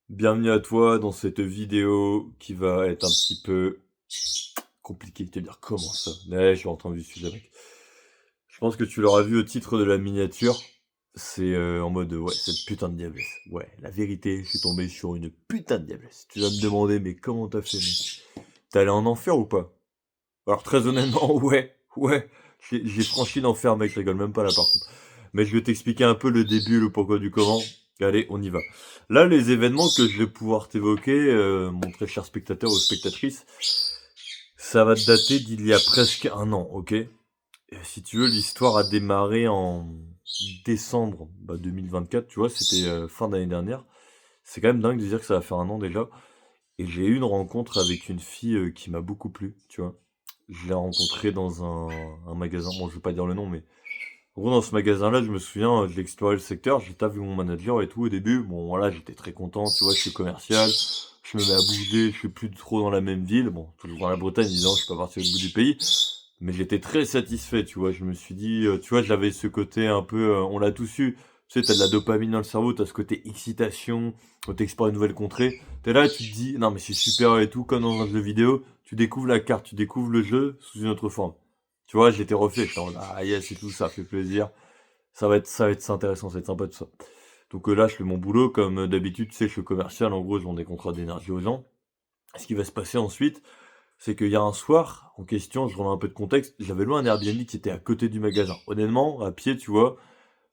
Bienvenue à toi dans cette vidéo qui va être un petit peu compliquée de te dire comment ça. Ouais, j'ai entendu le sujet, mec. Je pense que tu l'auras vu au titre de la miniature. C'est en mode ouais, cette putain de diablesse. Ouais, la vérité, je suis tombé sur une putain de diablesse. Tu vas me demander, mais comment t'as fait, mec? T'es allé en enfer ou pas? Alors très honnêtement, ouais. J'ai franchi l'enfer, mec, je rigole même pas là par contre. Mais je vais t'expliquer un peu le début, le pourquoi du comment. Allez, on y va. Là, les événements que je vais pouvoir t'évoquer, mon très cher spectateur ou spectatrice, ça va te dater d'il y a presque un an, ok? Et si tu veux, l'histoire a démarré en décembre 2024, tu vois, c'était fin d'année dernière. C'est quand même dingue de dire que ça va faire un an déjà. Et j'ai eu une rencontre avec une fille qui m'a beaucoup plu, tu vois. Je l'ai rencontrée dans un magasin, bon je vais pas dire le nom, mais en gros dans ce magasin-là, je me souviens, je l'explorais le secteur, j'étais avec mon manager et tout au début, bon voilà, j'étais très content, tu vois, je suis commercial, je me mets à bouger, je suis plus trop dans la même ville, bon, toujours dans la Bretagne, évidemment, je suis pas parti au bout du pays, mais j'étais très satisfait, tu vois, je me suis dit, tu vois, j'avais ce côté un peu, on l'a tous eu, tu sais, t'as de la dopamine dans le cerveau, t'as ce côté excitation, t'explores une nouvelle contrée, t'es là, tu te dis, non mais c'est super et tout, comme dans un jeu vidéo, tu découvres la carte, tu découvres le jeu sous une autre forme. Tu vois, j'étais refait, j'étais en mode, ah yes et tout, ça fait plaisir, ça va être intéressant, ça va être sympa tout ça. Donc là, je fais mon boulot, comme d'habitude, tu sais, je suis commercial, en gros, je vends des contrats d'énergie aux gens. Ce qui va se passer ensuite, c'est qu'il y a un soir, en question, je remets un peu de contexte, j'avais loué un Airbnb qui était à côté du magasin. Honnêtement, à pied, tu vois,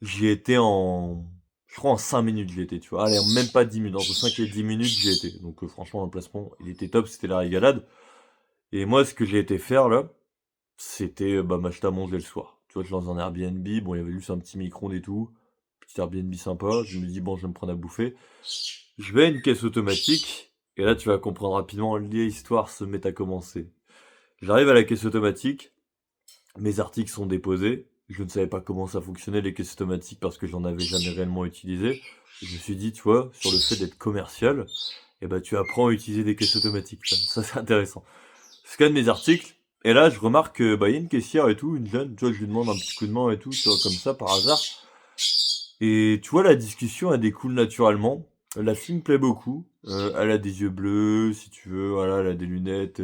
j'y étais en... Je crois en 5 minutes j'y étais, tu vois. Allez, même pas 10 minutes, entre 5 et 10 minutes j'y étais. Donc franchement, l'emplacement, il était top, c'était la régalade. Et moi, ce que j'ai été faire, là, c'était m'acheter à manger le soir. Tu vois, je lance un Airbnb, bon, il y avait juste un petit micro-ondes et tout. Petit Airbnb sympa, je me dis, bon, je vais me prendre à bouffer. Je vais à une caisse automatique, et là, tu vas comprendre rapidement, l'histoire se met à commencer. J'arrive à la caisse automatique, mes articles sont déposés. Je ne savais pas comment ça fonctionnait les caisses automatiques parce que j'en avais jamais réellement utilisé. Je me suis dit, tu vois, sur le fait d'être commercial, eh ben, tu apprends à utiliser des caisses automatiques. Ça, c'est intéressant. Je scanne mes articles, et là, je remarque que, il y a une caissière et tout, une jeune, tu vois, je lui demande un petit coup de main et tout, tu vois, comme ça, par hasard. Et tu vois, la discussion, elle découle naturellement. La fille me plaît beaucoup. Elle a des yeux bleus, si tu veux, voilà, elle a des lunettes,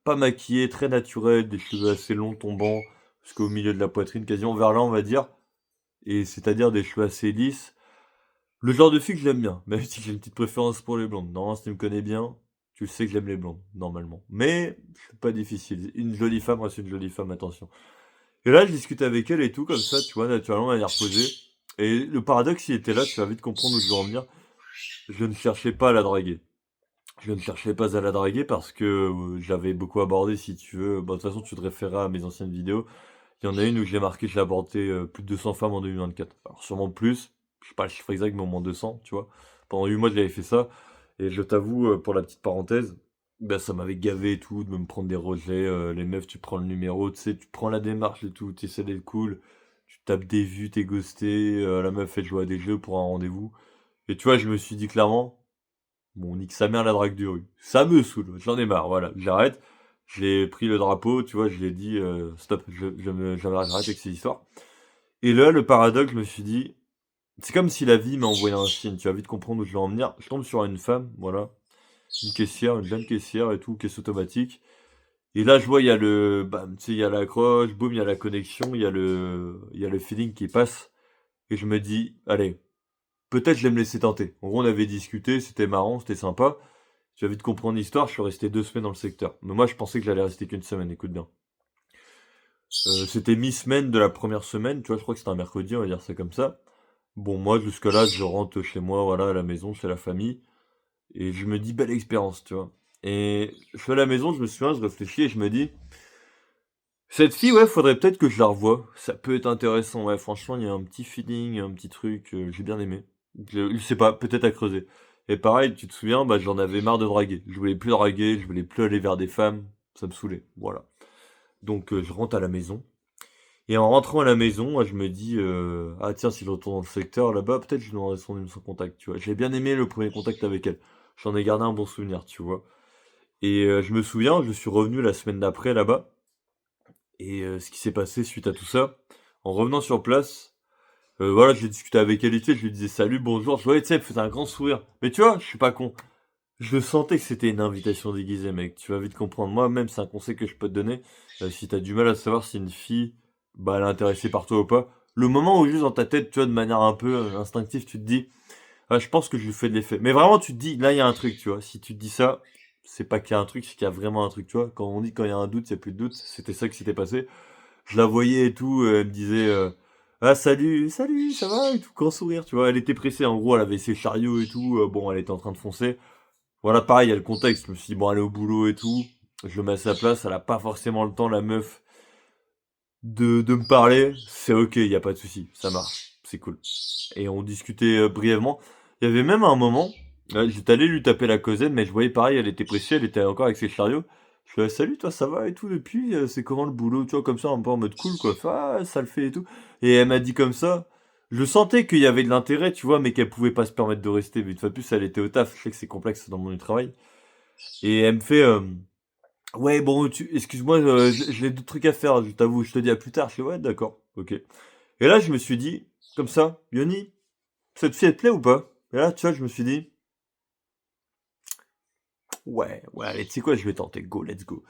pas maquillées, très naturelles, des cheveux assez longs tombant jusqu'au milieu de la poitrine, quasiment vers là, on va dire. Et c'est-à-dire des cheveux assez lisses. Le genre de fille que j'aime bien, même si j'ai une petite préférence pour les blondes. Non, si tu me connais bien, tu sais que j'aime les blondes, normalement. Mais, c'est pas difficile. Une jolie femme reste une jolie femme, attention. Et là, je discute avec elle et tout, comme ça, tu vois, naturellement, elle est reposée. Et le paradoxe, il était là, tu vas vite comprendre où je veux en venir. Je ne cherchais pas à la draguer. Je ne cherchais pas à la draguer parce que j'avais beaucoup abordé, si tu veux. Bon, de toute façon, tu te référeras à mes anciennes vidéos. Il y en a une où j'ai marqué que j'ai abordé plus de 200 femmes en 2024. Alors, sûrement plus. Je sais pas le chiffre exact, mais au moins 200, tu vois. Pendant 8 mois, j'avais fait ça. Et je t'avoue, pour la petite parenthèse, bah, ça m'avait gavé et tout, de me prendre des rejets. Les meufs, tu prends le numéro, tu sais, tu prends la démarche et tout, tu essaies d'être cool. Tu tapes des vues, t'es ghosté. La meuf, elle joue à des jeux pour un rendez-vous. Et tu vois, je me suis dit clairement, bon, nique sa mère la drague du rue. Ça me saoule, j'en ai marre, voilà, j'arrête. J'ai pris le drapeau, tu vois, je l'ai dit, stop, j'arrête avec ces histoires. Et là, le paradoxe, je me suis dit, c'est comme si la vie m'a envoyé un signe, tu vas vite comprendre où je vais en venir. Je tombe sur une femme, voilà, une caissière, une jeune caissière et tout, caisse automatique. Et là, je vois, il y a le, bam, tu sais, il y a l'accroche, boum, il y a la connexion, il y a le feeling qui passe. Et je me dis, allez, peut-être je vais me laisser tenter. En gros, on avait discuté, c'était marrant, c'était sympa. Tu vas vite comprendre l'histoire, je suis resté 2 semaines dans le secteur. Mais moi, je pensais que j'allais rester qu'une semaine, écoute bien. C'était mi-semaine de la première semaine, tu vois, je crois que c'était un mercredi, on va dire ça comme ça. Bon, moi, jusque-là, je rentre chez moi, voilà, à la maison, chez la famille, et je me dis, belle expérience, tu vois. Et je suis à la maison, je me souviens, je réfléchis et je me dis, cette fille, ouais, faudrait peut-être que je la revoie. Ça peut être intéressant, ouais, franchement, il y a un petit feeling, un petit truc, j'ai bien aimé. Je sais pas, peut-être à creuser. Et pareil, tu te souviens, j'en avais marre de draguer. Je voulais plus draguer, je voulais plus aller vers des femmes, ça me saoulait, voilà. Donc je rentre à la maison. Et en rentrant à la maison, moi, je me dis, ah tiens, si je retourne dans le secteur là-bas, peut-être je lui demanderai son contact, tu vois. J'ai bien aimé le premier contact avec elle. J'en ai gardé un bon souvenir, tu vois. Et je me souviens, je suis revenu la semaine d'après là-bas. Et ce qui s'est passé suite à tout ça, en revenant sur place, Voilà, j'ai discuté avec elle et tout, je lui disais: «Salut, bonjour». Je voyais, tu sais, elle me faisait un grand sourire. Mais tu vois, je suis pas con. Je sentais que c'était une invitation déguisée, mec. Tu vas vite comprendre. Moi-même, c'est un conseil que je peux te donner. Si tu du mal à savoir si une fille, bah, elle est intéressée par toi ou pas, le moment où juste dans ta tête, tu vois, de manière un peu, instinctive, tu te dis: «Ah, je pense que je lui fais de l'effet». Mais vraiment, tu te dis: «Là, il y a un truc», tu vois? Si tu te dis ça, c'est pas qu'il y a un truc, c'est qu'il y a vraiment un truc, tu vois? Quand on dit: «Quand il y a un doute, il y a plus de doute», c'était ça qui s'était passé. Je la voyais et tout, elle me disait, «Ah salut, salut, ça va?» et tout, grand sourire, tu vois? Elle était pressée, en gros, elle avait ses chariots et tout, bon, elle était en train de foncer. Voilà, pareil, il y a le contexte. Je me suis dit: «Bon, elle est au boulot et tout». Je le mets à sa place, elle a pas forcément le temps, la meuf, de me parler. C'est OK, il y a pas de souci, ça marche, c'est cool et on discutait, brièvement. Il y avait même un moment, j'étais allé lui taper la causette, mais je voyais pareil, elle était pressée, elle était encore avec ses chariots. Je fais: «Salut, toi, ça va et tout depuis? C'est comment le boulot?» Tu vois, comme ça, un peu en mode cool, quoi. Elle fait: «Ah, ça le fait et tout» et elle m'a dit comme ça. Je sentais qu'il y avait de l'intérêt, tu vois, mais qu'elle pouvait pas se permettre de rester. Mais une fois de plus, elle était au taf. Je sais que c'est complexe dans le monde du travail. Et elle me fait, «Ouais, bon, excuse-moi, j'ai d'autres trucs à faire, je t'avoue, je te dis à plus tard». Je fais: «Ouais, d'accord, OK». Et là, je me suis dit, comme ça: «Yoni, cette fille, elle te plaît ou pas?» Et là, tu vois, je me suis dit: «Ouais, ouais, allez, tu sais quoi? Je vais tenter, go, let's go.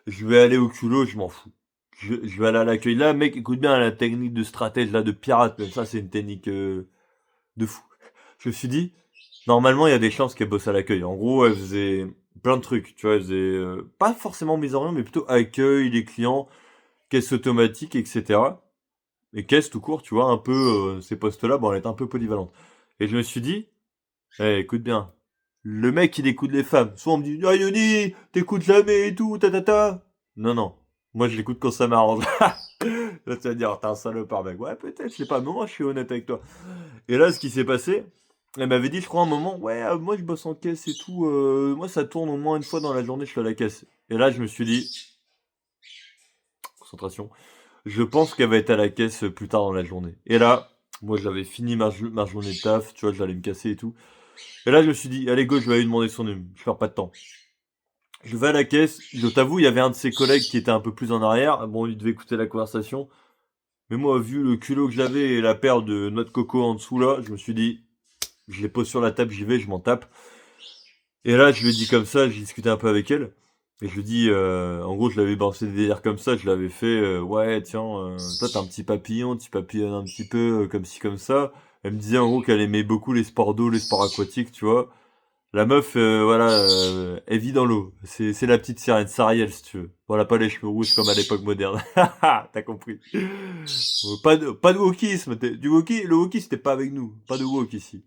Je vais aller au culot, je m'en fous. Je vais aller à l'accueil». Là, mec, écoute bien la technique de stratège, là, de pirate, même ça, c'est une technique, de fou. Je me suis dit: «Normalement, il y a des chances qu'elle bosse à l'accueil». En gros, elle faisait plein de trucs, tu vois? Elle faisait, pas forcément mise en rayon, mais plutôt accueil, les clients, caisse automatique et cetera et caisse tout court, tu vois? Un peu, ces postes-là, bon, elle est un peu polyvalente et je me suis dit: «Eh, écoute bien, le mec, il écoute les femmes. Soit on me dit: "Ah Yoni, tu jamais et tout, ta ta ta"». Non, non, moi, je l'écoute quand ça m'arrange. Là, tu vas dire: «Tu es un salopard, mec». Ouais, peut-être, je sais pas, mais moi, je suis honnête avec toi et là, ce qui s'est passé, elle m'avait dit, je crois, à un moment: «Ouais, moi, je bosse en caisse et tout, moi, ça tourne au moins une fois dans la journée, je suis à la caisse» et là, je me suis dit: «Concentration». Je pense qu'elle va être à la caisse, plus tard dans la journée et là, moi j'avais fini ma journée de taf, tu vois? J'allais me casser et tout et là je me suis dit: «Allez go, je vais aller lui demander son numéro, je perds pas de temps». Je vais à la caisse, je t'avoue, il y avait un de ses collègues qui était un peu plus en arrière. Bon, il devait écouter la conversation, mais moi, vu le culot que j'avais et la paire de noix de coco en dessous là, je me suis dit: «Je les pose sur la table, j'y vais, je m'en tape» et là, je lui ai dit comme ça, j'ai discuté un peu avec elle et je lui ai dit, en gros, je l'avais balancé des délires comme ça, je l'avais fait, «Ouais, tiens, toi, tu un petit papillon, tu papillonnes un petit peu, comme ci, comme ça». Elle me disait, en gros, qu'elle aimait beaucoup les sports d'eau, les sports aquatiques, tu vois? La meuf, voilà, elle vit dans l'eau. C'est la petite sirène, Sariel, si tu veux. Voilà, pas les cheveux rouges comme à l'époque moderne. T'as compris. Pas de wokisme, du woki le wokisme, c'était pas avec nous. Pas de wok ici.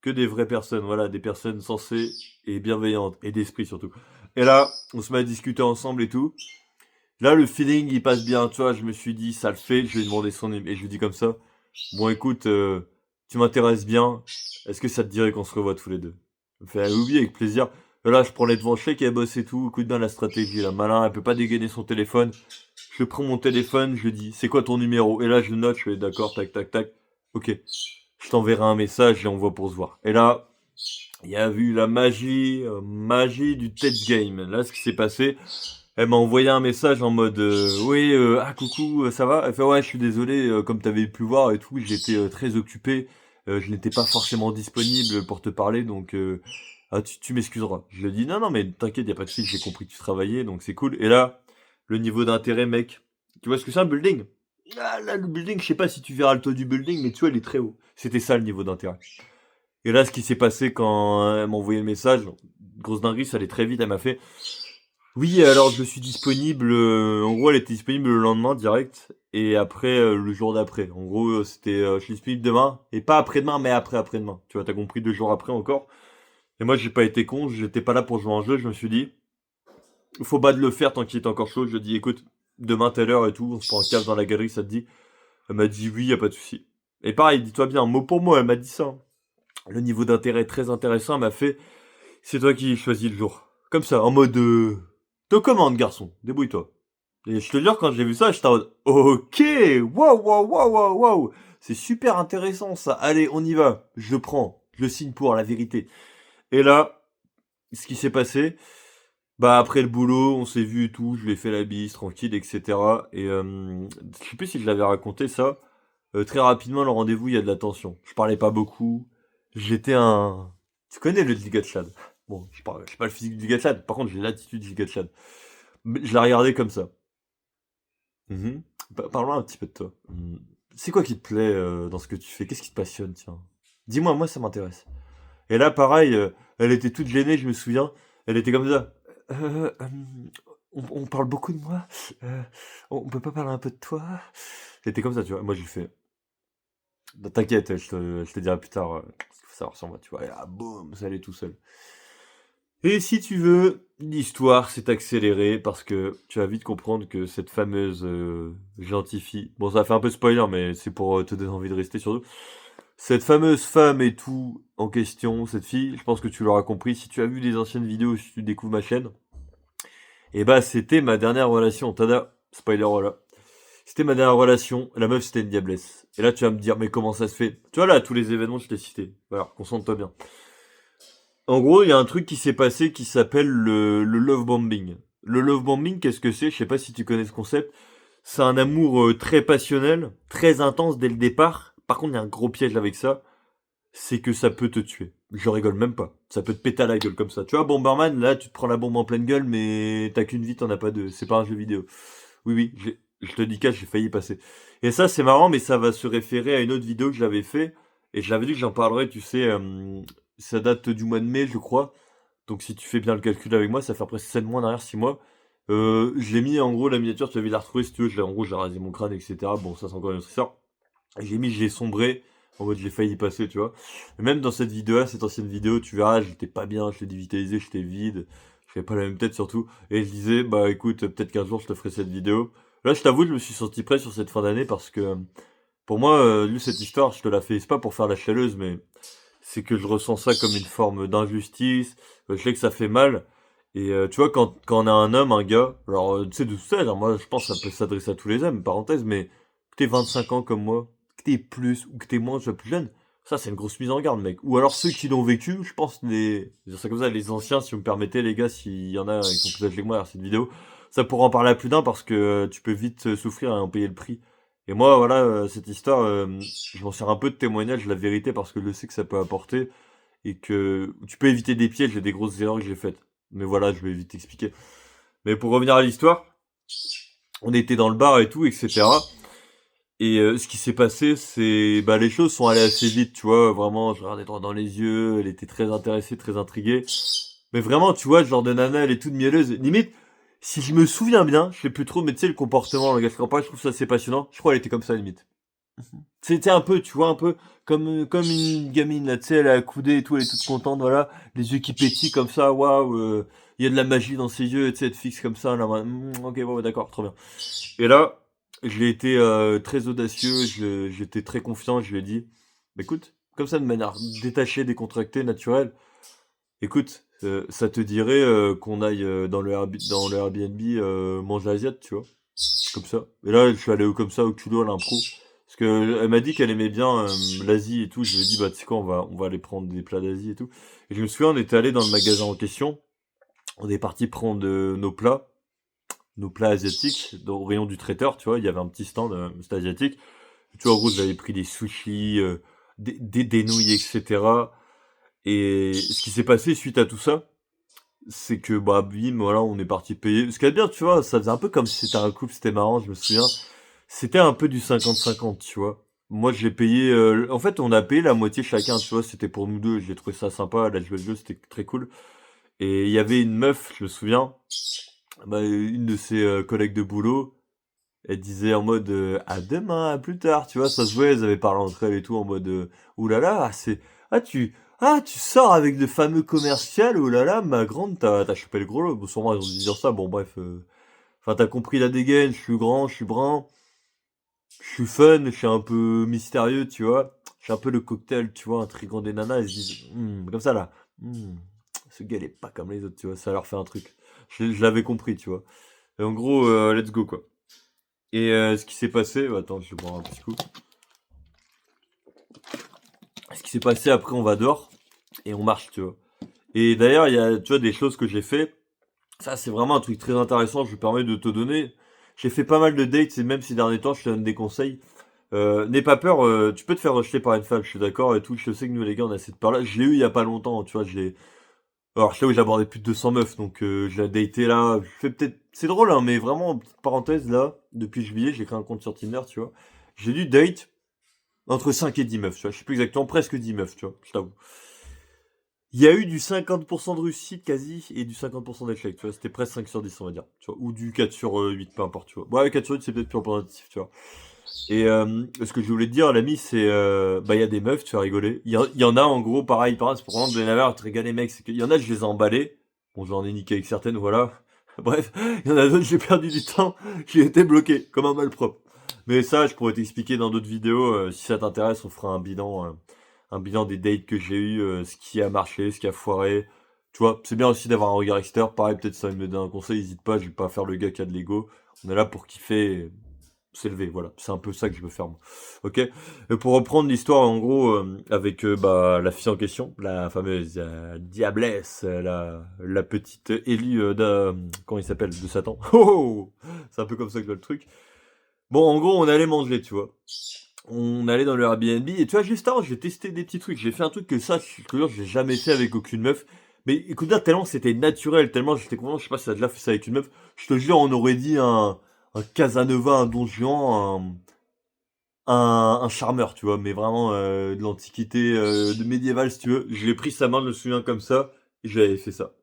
Que des vraies personnes, voilà, des personnes sensées et bienveillantes, et d'esprit surtout. Et là, on se met à discuter ensemble et tout. Là, le feeling, il passe bien, tu vois, je me suis dit, ça le fait, je vais demander son numéro. Et je lui dis comme ça, bon, écoute, tu m'intéresses bien, est-ce que ça te dirait qu'on se revoit tous les deux? Elle me fait, ah oui, avec plaisir. Et là, je prends les devants, je sais qu'elle bosse et tout, écoute bien la stratégie, là, malin, elle peut pas dégainer son téléphone. Je prends mon téléphone, je lui dis, c'est quoi ton numéro? Et là, je le note, je fais, d'accord, tac, tac, tac. Ok, je t'enverrai un message et on voit pour se voir. Et là, il y a eu la magie, magie du Tech Game. Là, ce qui s'est passé, elle m'a envoyé un message en mode, oui, ah coucou, ça va? Elle fait, ouais, je suis désolé, comme t'avais pu voir et tout, j'étais très occupé, je n'étais pas forcément disponible pour te parler, donc ah, tu m'excuseras. Je lui ai dit, non, non, mais t'inquiète, y a pas de souci, j'ai compris que tu travaillais, donc c'est cool. Et là, le niveau d'intérêt, mec, tu vois ce que c'est un building? Ah, là, le building, je sais pas si tu verras le toit du building, mais tu vois, il est très haut. C'était ça le niveau d'intérêt. Et là, ce qui s'est passé quand elle m'a envoyé le message, grosse dinguerie, ça allait très vite, elle m'a fait: «Oui, alors je suis disponible», en gros, elle était disponible le lendemain direct et après, le jour d'après. En gros, c'était, «Je suis disponible demain» et pas après-demain, mais après-après-demain. Tu vois? Tu as compris, 2 jours après encore et moi, j'ai pas été con, j'étais pas là pour jouer un jeu, je me suis dit: «Faut pas de le faire tant qu'il est encore chaud». Je lui ai dit: «Écoute, demain telle heure et tout, on se prend un café dans la galerie, ça te dit?» Elle m'a dit: «Oui, y a pas de souci» et pareil, dis-toi bien, mot pour mot, elle m'a dit ça, hein. Le niveau d'intérêt très intéressant, elle m'a fait: «C'est toi qui choisis le jour». Comme ça, en mode, «Te commande garçon, débrouille-toi». Et je te jure, quand j'ai vu ça, j'étais en mode: «OK! Waouh, waouh, waouh, waouh, waouh! C'est super intéressant ça. Allez, on y va. Je le prends. Je le signe pour la vérité». Et là, ce qui s'est passé, bah, après le boulot, on s'est vu et tout, je lui ai fait la bise tranquille et cetera et je sais plus si je l'avais raconté ça. Très rapidement, le rendez-vous, il y a de la tension. Je parlais pas beaucoup. J'étais un... Tu connais le Giga Chad? Bon, j'ai pas le physique du Giga Chad. Par contre, j'ai l'attitude du Giga Chad. Mais je la regardais comme ça. Mhm. Parle-moi un petit peu de toi. C'est quoi qui te plaît dans ce que tu fais? Qu'est-ce qui te passionne, tiens? Dis-moi, moi, ça m'intéresse. Et là, pareil, elle était toute gênée, je me souviens. Elle était comme ça. Euh, euh, on parle beaucoup de moi. Euh, on peut pas parler un peu de toi? Elle était comme ça, tu vois. Moi, j'ai fait. Bah, t'inquiète, je te dirai plus tard ce qu'il faut savoir sur moi, tu vois. Et là, boum, ça allait tout seul. Et si tu veux, l'histoire s'est accélérée parce que tu vas vite comprendre que cette fameuse gentille fille, bon ça fait un peu spoiler mais c'est pour te donner envie de rester surtout, cette fameuse femme et tout en question, cette fille, je pense que tu l'auras compris si tu as vu les anciennes vidéos, si tu découvres ma chaîne, et bah c'était ma dernière relation, tada, spoiler voilà. C'était ma dernière relation, la meuf c'était une diablesse. Et là tu vas me dire mais comment ça se fait? Tu vois là tous les événements que je t'ai cités, voilà, concentre-toi bien. En gros, il y a un truc qui s'est passé qui s'appelle le love bombing. Le love bombing, qu'est-ce que c'est? Je sais pas si tu connais ce concept. C'est un amour très passionnel, très intense dès le départ. Par contre, il y a un gros piège avec ça, c'est que ça peut te tuer. Je rigole même pas. Ça peut te péter à la gueule comme ça. Tu vois, Bomberman, là, tu te prends la bombe en pleine gueule, mais t'as qu'une vie, t'en as pas deux. C'est pas un jeu vidéo. Oui, oui, je te dis cash, j'ai failli y passer. Et ça, c'est marrant, mais ça va se référer à une autre vidéo que j'avais fait. Et je l'avais dit que j'en parlerai, tu sais, ça date du mois de mai, je crois. Donc si tu fais bien le calcul avec moi, ça fait presque 7 mois derrière 6 mois. Je l'ai mis en gros la miniature, tu vas la retrouver si tu veux. En gros, j'ai rasé mon crâne, etc. Bon, ça c'est encore une autre histoire. Et j'ai mis, j'ai sombré. En mode, j'ai failli y passer, tu vois. Et même dans cette vidéo-là, cette ancienne vidéo, tu verras, j'étais pas bien, je l'ai dévitalisé, j'étais vide. J'avais pas la même tête surtout. Et je disais, bah écoute, peut-être qu'un jour je te ferai cette vidéo. Là, je t'avoue, je me suis senti prêt sur cette fin d'année parce que, pour moi, lui, cette histoire, je te la fais, c'est pas pour faire la chialeuse, mais c'est que je ressens ça comme une forme d'injustice. Je sais que ça fait mal. Et tu vois, quand on a un homme, un gars, alors tu sais, de tout ça, genre, moi je pense que ça peut s'adresser à tous les hommes, parenthèse, mais que t'aies 25 ans comme moi, que t'aies plus ou que t'aies moins, tu sois plus jeune, ça c'est une grosse mise en garde, mec. Ou alors ceux qui l'ont vécu, je pense, je veux dire ça comme ça, les anciens, si vous me permettez, les gars, s'il y en a qui sont plus âgés que moi à cette vidéo, ça pourra en parler à plus d'un parce que tu peux vite souffrir et en payer le prix. Et moi, voilà, cette histoire, je m'en sers un peu de témoignage, la vérité, parce que je sais que ça peut apporter et que tu peux éviter des pièges et des grosses erreurs que j'ai faites. Mais voilà, je vais vite expliquer. Mais pour revenir à l'histoire, on était dans le bar et tout, etc. Et ce qui s'est passé, c'est bah les choses sont allées assez vite, tu vois. Vraiment, je regardais droit dans les yeux, elle était très intéressée, très intriguée. Mais vraiment, tu vois, ce genre de nana, elle est toute mielleuse. Limite, si je me souviens bien, je sais plus trop, mais tu sais, le comportement, le langage corporel, je trouve ça assez passionnant. Je crois qu'elle était comme ça, limite. C'était un peu, tu vois, un peu comme une gamine, là, tu sais, elle a accoudé et tout, elle est toute contente, voilà, les yeux qui pétillent comme ça, waouh, il y a de la magie dans ses yeux, tu sais, elle te fixe comme ça, là, ok, ouais, d'accord, trop bien. Et là, j'ai été très audacieux, j'étais très confiant, je lui ai dit, bah, écoute, comme ça, de manière détachée, décontractée, naturelle, écoute, ça te dirait qu'on aille dans le Airbnb manger asiate, tu vois, comme ça. Et là, je suis allé comme ça au culot à l'impro. Parce que elle m'a dit qu'elle aimait bien l'Asie et tout. Je lui ai dit, bah, tu sais quoi, on va aller prendre des plats d'Asie et tout. Et je me souviens, on était allé dans le magasin en question. On est parti prendre nos plats asiatiques, au rayon du traiteur, tu vois. Il y avait un petit stand, c'était asiatique. Tu vois, en gros, j'avais pris des sushis, des nouilles, etc. Et ce qui s'est passé suite à tout ça, c'est que, bah, bim, voilà, on est parti payer. Ce qui est bien, tu vois, ça faisait un peu comme si c'était un couple, c'était marrant, je me souviens. C'était un peu du 50-50, tu vois. Moi, j'ai payé. En fait, on a payé la moitié chacun, tu vois. C'était pour nous deux. J'ai trouvé ça sympa. La jouer le jeu, c'était très cool. Et il y avait une meuf, je me souviens, bah, une de ses collègues de boulot. Elle disait en mode à demain, à plus tard, tu vois. Ça se voyait, elles avaient parlé entre elles et tout en mode oulala, c'est tu sors avec de fameux commerciales, oulala, ma grande, t'as chopé le gros lot. Bon, sûrement, ils ont dû dire ça. Bon, bref. Enfin, t'as compris la dégaine. Je suis grand, je suis brun. Je suis fun, je suis un peu mystérieux, tu vois. Je suis un peu le cocktail, tu vois, intrigant des nanas. Elles se disent, comme ça là, ce gars il est pas comme les autres, tu vois. Ça leur fait un truc. Je l'avais compris, tu vois. Et en gros, let's go quoi. Et ce qui s'est passé, attends, je vais boire un petit coup. Ce qui s'est passé après, on va dehors et on marche, tu vois. Et d'ailleurs, il y a, tu vois, des choses que j'ai fait. Ça, c'est vraiment un truc très intéressant. Je me permets de te donner. J'ai fait pas mal de dates et même ces derniers temps, je te donne des conseils. N'aie pas peur, tu peux te faire rejeter par une femme, je suis d'accord et tout. Je sais que nous les gars, on a cette peur-là. Je l'ai eu il y a pas longtemps, tu vois. Alors je sais où j'ai abordé plus de 200 meufs, donc je l'ai daté là. Je fais peut-être, c'est drôle, hein, mais vraiment petite parenthèse là. Depuis juillet, j'ai créé un compte sur Tinder, tu vois. J'ai dû date entre 5 et 10 meufs, tu vois. Je sais plus exactement, presque 10 meufs, tu vois. Je t'avoue. Il y a eu du 50% de réussite quasi et du 50% d'échec, tu vois. C'était presque 5 sur 10, on va dire. Tu vois. Ou du 4 sur 8, peu importe, tu vois. Ouais, 4 sur 8, c'est peut-être plus représentatif, tu vois. Et ce que je voulais te dire, l'ami, c'est... bah, il y a des meufs, tu vas rigoler. Il y en a, en gros, pareil, c'est pour vraiment donner la valeur, te régaler, mec. C'est qu'il y en a, je les ai emballés. Bon, j'en ai niqué avec certaines, voilà. Bref, il y en a d'autres, j'ai perdu du temps. J'ai été bloqué, comme un malpropre. Mais ça, je pourrais t'expliquer dans d'autres vidéos. Si ça t'intéresse, on fera un bilan des dates que j'ai eu, ce qui a marché, ce qui a foiré. Tu vois, c'est bien aussi d'avoir un regard extérieur. Pareil, peut-être ça me donne un conseil, n'hésite pas, je vais pas faire le gars qui a de l'ego. On est là pour kiffer, s'élever, voilà. C'est un peu ça que je veux faire, moi. Ok. Et pour reprendre l'histoire, en gros, avec bah, la fille en question, la fameuse Diablesse, la petite élue comment il s'appelle, de Satan. Oh, oh, c'est un peu comme ça que je vois le truc. Bon, en gros, on allait manger, tu vois. On allait dans le Airbnb et tu vois, juste avant, j'ai testé des petits trucs. J'ai fait un truc que ça, je te jure, j'ai jamais fait avec aucune meuf. Mais écoute là, tellement c'était naturel, tellement j'étais content, je sais pas si t'as déjà fait ça avec une meuf. Je te jure, on aurait dit un Casanova, un Don Juan, un charmeur, tu vois, mais vraiment de l'antiquité, de médiéval, si tu veux. Je l'ai pris sa main, je me souviens comme ça, et j'avais fait ça.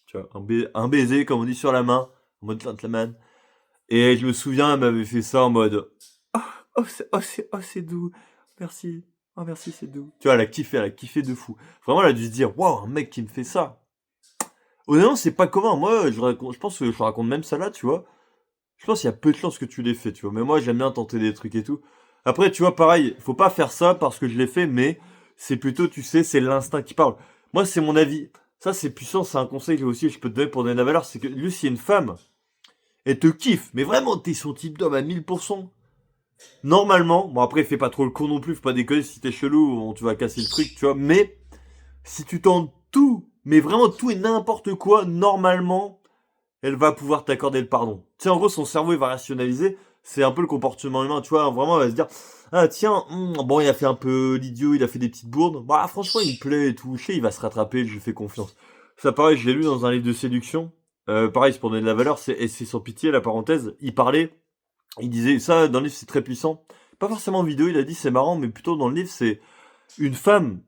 Tu vois, un baiser, comme on dit, sur la main, en mode gentleman. Et je me souviens, elle m'avait fait ça en mode oh, c'est doux, merci, oh, merci, c'est doux. Tu vois, elle a kiffé de fou. Vraiment, elle a dû se dire, waouh, un mec qui me fait ça. Honnêtement, c'est pas commun. Moi, je pense que je raconte même ça là, tu vois. Je pense qu'il y a peu de chances que tu l'aies fait, tu vois. Mais moi, j'aime bien tenter des trucs et tout. Après, tu vois, pareil, faut pas faire ça parce que je l'ai fait, mais c'est plutôt, tu sais, c'est l'instinct qui parle. Moi, c'est mon avis. Ça, c'est puissant, c'est un conseil que aussi je peux te donner pour donner de la valeur. C'est que lui, si une femme, elle te kiffe, mais vraiment, t'es son type d'homme à 1000%. Normalement, bon après, fais pas trop le con non plus, faut pas déconner, si t'es chelou, tu vas casser le truc, tu vois. Mais, si tu tentes tout, mais vraiment tout et n'importe quoi, normalement, elle va pouvoir t'accorder le pardon. Tu sais, en gros, son cerveau, il va rationaliser. C'est un peu le comportement humain, tu vois. Vraiment, elle va se dire, ah tiens, bon, il a fait un peu l'idiot, il a fait des petites bourdes. Bah, franchement, il me plaît et tout. Je sais, il va se rattraper, je lui fais confiance. Ça, pareil, je l'ai lu dans un livre de séduction. Pareil, c'est pour donner de la valeur, c'est sans pitié, la parenthèse. Il parlait, il disait, ça, dans le livre, c'est très puissant. Pas forcément en vidéo, il a dit, c'est marrant, mais plutôt dans le livre, c'est une femme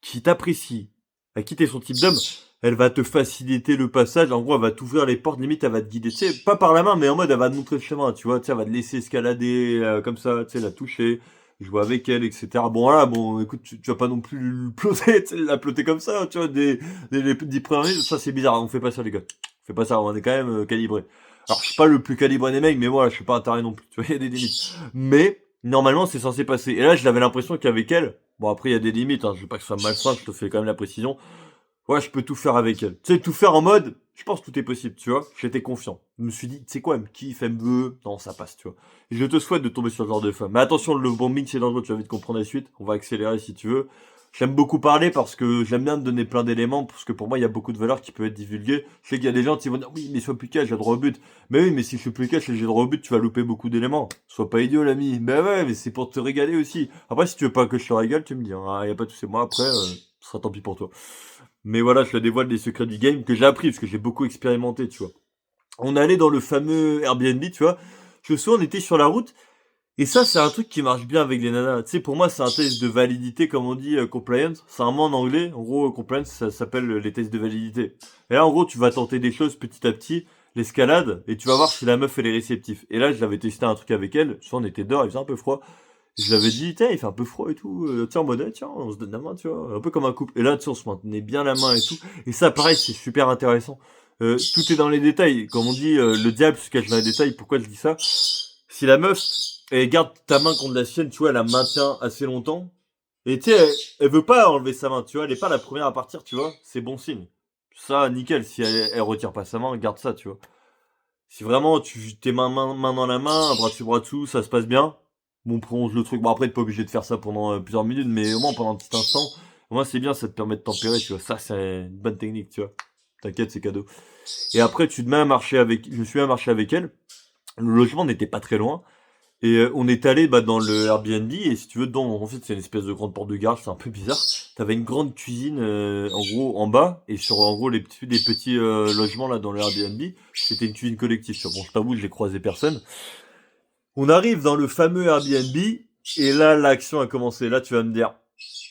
qui t'apprécie, à qui t'es son type d'homme, elle va te faciliter le passage. En gros, elle va t'ouvrir les portes, limite, elle va te guider. Tu sais, pas par la main, mais en mode, elle va te montrer le chemin, tu vois. Tu sais, elle va te laisser escalader, comme ça, tu sais, la toucher, jouer avec elle, etc. Bon, voilà, bon, écoute, tu vas pas non plus le ploter, tu sais, la ploter comme ça, tu vois, les 10 premières minutes, ça, c'est bizarre. On fait pas ça, les gars. On fait pas ça, on est quand même calibré. Alors, je suis pas le plus calibré des mecs, mais moi, je suis pas un taré non plus. Tu vois, il y a des limites. Mais, normalement, c'est censé passer. Et là, j'avais l'impression qu'avec elle, bon, après, il y a des limites, hein, je veux pas que ce soit malsain, je te fais quand même la précision. Ouais, je peux tout faire avec elle. Tu sais, tout faire en mode, je pense que tout est possible, tu vois. J'étais confiant. Je me suis dit, tu sais quoi, elle me kiffe, elle me veut. Non, ça passe, tu vois. Et je te souhaite de tomber sur ce genre de femme. Mais attention, le bombing, c'est dangereux, tu vas vite comprendre la suite. On va accélérer si tu veux. J'aime beaucoup parler parce que j'aime bien te donner plein d'éléments, parce que pour moi, il y a beaucoup de valeurs qui peuvent être divulguées. Je sais qu'il y a des gens qui vont dire, oui, mais sois plus cash, j'ai le droit au but. Mais oui, mais si je suis plus cash et j'ai le droit au but, tu vas louper beaucoup d'éléments. Sois pas idiot, l'ami. Mais ouais, mais c'est pour te régaler aussi. Après, si tu veux pas que je te régale, tu me dis, hein. Ah, y a pas de souci. Moi, après, ce sera tant pis pour toi. Mais voilà, je te dévoile des secrets du game que j'ai appris parce que j'ai beaucoup expérimenté, tu vois. On allait dans le fameux Airbnb, tu vois. Je me souviens, on était sur la route. Et ça, c'est un truc qui marche bien avec les nanas. Tu sais, pour moi, c'est un test de validité, comme on dit, compliance. C'est un mot en anglais. En gros, compliance, ça s'appelle les tests de validité. Et là, en gros, tu vas tenter des choses petit à petit, l'escalade, et tu vas voir si la meuf, elle est réceptive. Et là, je l'avais testé un truc avec elle. Soit on était dehors, il faisait un peu froid. Je l'avais dit, tiens, il fait un peu froid et tout. Tiens, en mode, tiens, on se donne la main, tu vois. Un peu comme un couple. Et là, tu sais, on se maintenait bien la main et tout. Et ça, pareil, c'est super intéressant. Tout est dans les détails. Comme on dit, le diable se cache dans les détails. Pourquoi je dis ça? Si la meuf, elle garde ta main contre la sienne, tu vois, elle la maintient assez longtemps. Et tu sais, elle veut pas enlever sa main, tu vois. Elle est pas la première à partir, tu vois. C'est bon signe. Ça, nickel. Si elle retire pas sa main, garde ça, tu vois. Si vraiment tu t'es main dans la main, bras dessus, ça se passe bien, bon, prolonge le truc. Bon, après, t'es pas obligé de faire ça pendant plusieurs minutes, mais au moins pendant un petit instant, moi, c'est bien, ça te permet de tempérer, tu vois. Ça, c'est une bonne technique, tu vois. T'inquiète, c'est cadeau. Et après, tu te mets à marcher avec, je me suis mis à marcher avec elle. Le logement n'était pas très loin. Et on est allé dans le Airbnb, et si tu veux, dedans, en fait, c'est une espèce de grande porte de garage, c'est un peu bizarre. T'avais une grande cuisine, en gros, en bas, et sur, en gros, les petits logements, là, dans le Airbnb, c'était une cuisine collective. Tu vois. Bon, je t'avoue, j'ai croisé personne. On arrive dans le fameux Airbnb, et là, l'action a commencé. Là, tu vas me dire,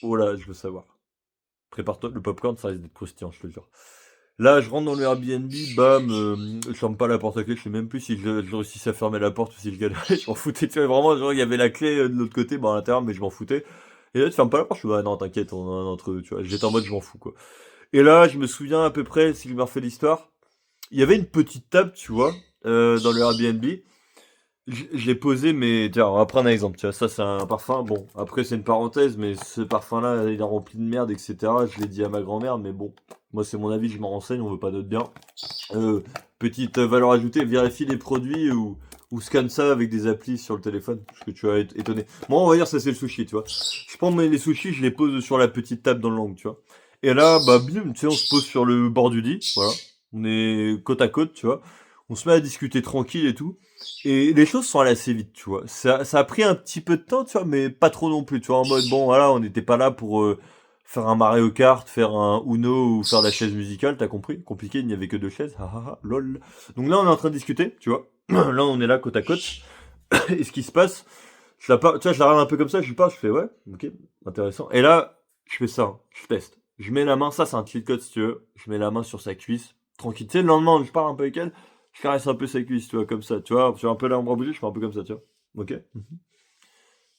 oh là, je veux savoir. Prépare-toi, le popcorn, ça risque d'être croustillant, je te le jure. Là, je rentre dans le Airbnb, bam, je ferme pas la porte à clé, je sais même plus si je réussissais à fermer la porte ou si je galérais, je m'en foutais, tu vois, vraiment, genre, il y avait la clé de l'autre côté, à l'intérieur, mais je m'en foutais. Et là, tu fermes pas la porte, je suis, ah non, t'inquiète, on en a entre eux, tu vois, j'étais en mode, je m'en fous, quoi. Et là, je me souviens à peu près, si je me refais l'histoire, il y avait une petite table, tu vois, dans le Airbnb, je l'ai posé, mais tiens, on va prendre un exemple. Tu vois, ça c'est un parfum. Bon, après c'est une parenthèse, mais ce parfum-là, il est rempli de merde, etc. Je l'ai dit à ma grand-mère, mais bon, moi c'est mon avis, je m'en renseigne, on veut pas d'autre bien. Petite valeur ajoutée, vérifie les produits ou scanne ça avec des applis sur le téléphone, parce que tu vas être étonné. Moi, on va dire ça c'est le sushi, tu vois. Je prends les sushis, je les pose sur la petite table dans le langue, tu vois. Et là, bim, tu sais, on se pose sur le bord du lit, voilà. On est côte à côte, tu vois. On se met à discuter tranquille et tout. Et les choses sont allées assez vite, tu vois. Ça a pris un petit peu de temps, tu vois, mais pas trop non plus, tu vois. En mode, bon, voilà, on n'était pas là pour faire un Mario Kart, faire un Uno ou faire de la chaise musicale, t'as compris? Compliqué, il n'y avait que 2 chaises, hahaha, lol. Donc là, on est en train de discuter, tu vois. Là, on est là côte à côte. Et ce qui se passe, tu vois, je la regarde un peu comme ça, je lui parle, je fais, ouais, ok, intéressant. Et là, je fais ça, hein, je teste. Je mets la main, ça c'est un cheat code si tu veux. Je mets la main sur sa cuisse, tranquille. Tu sais, le lendemain, je parle un peu avec elle, je caresse un peu sa cuisse, tu vois, comme ça, tu vois. J'ai un peu l'ombre à bouger, je fais un peu comme ça, tu vois. Ok.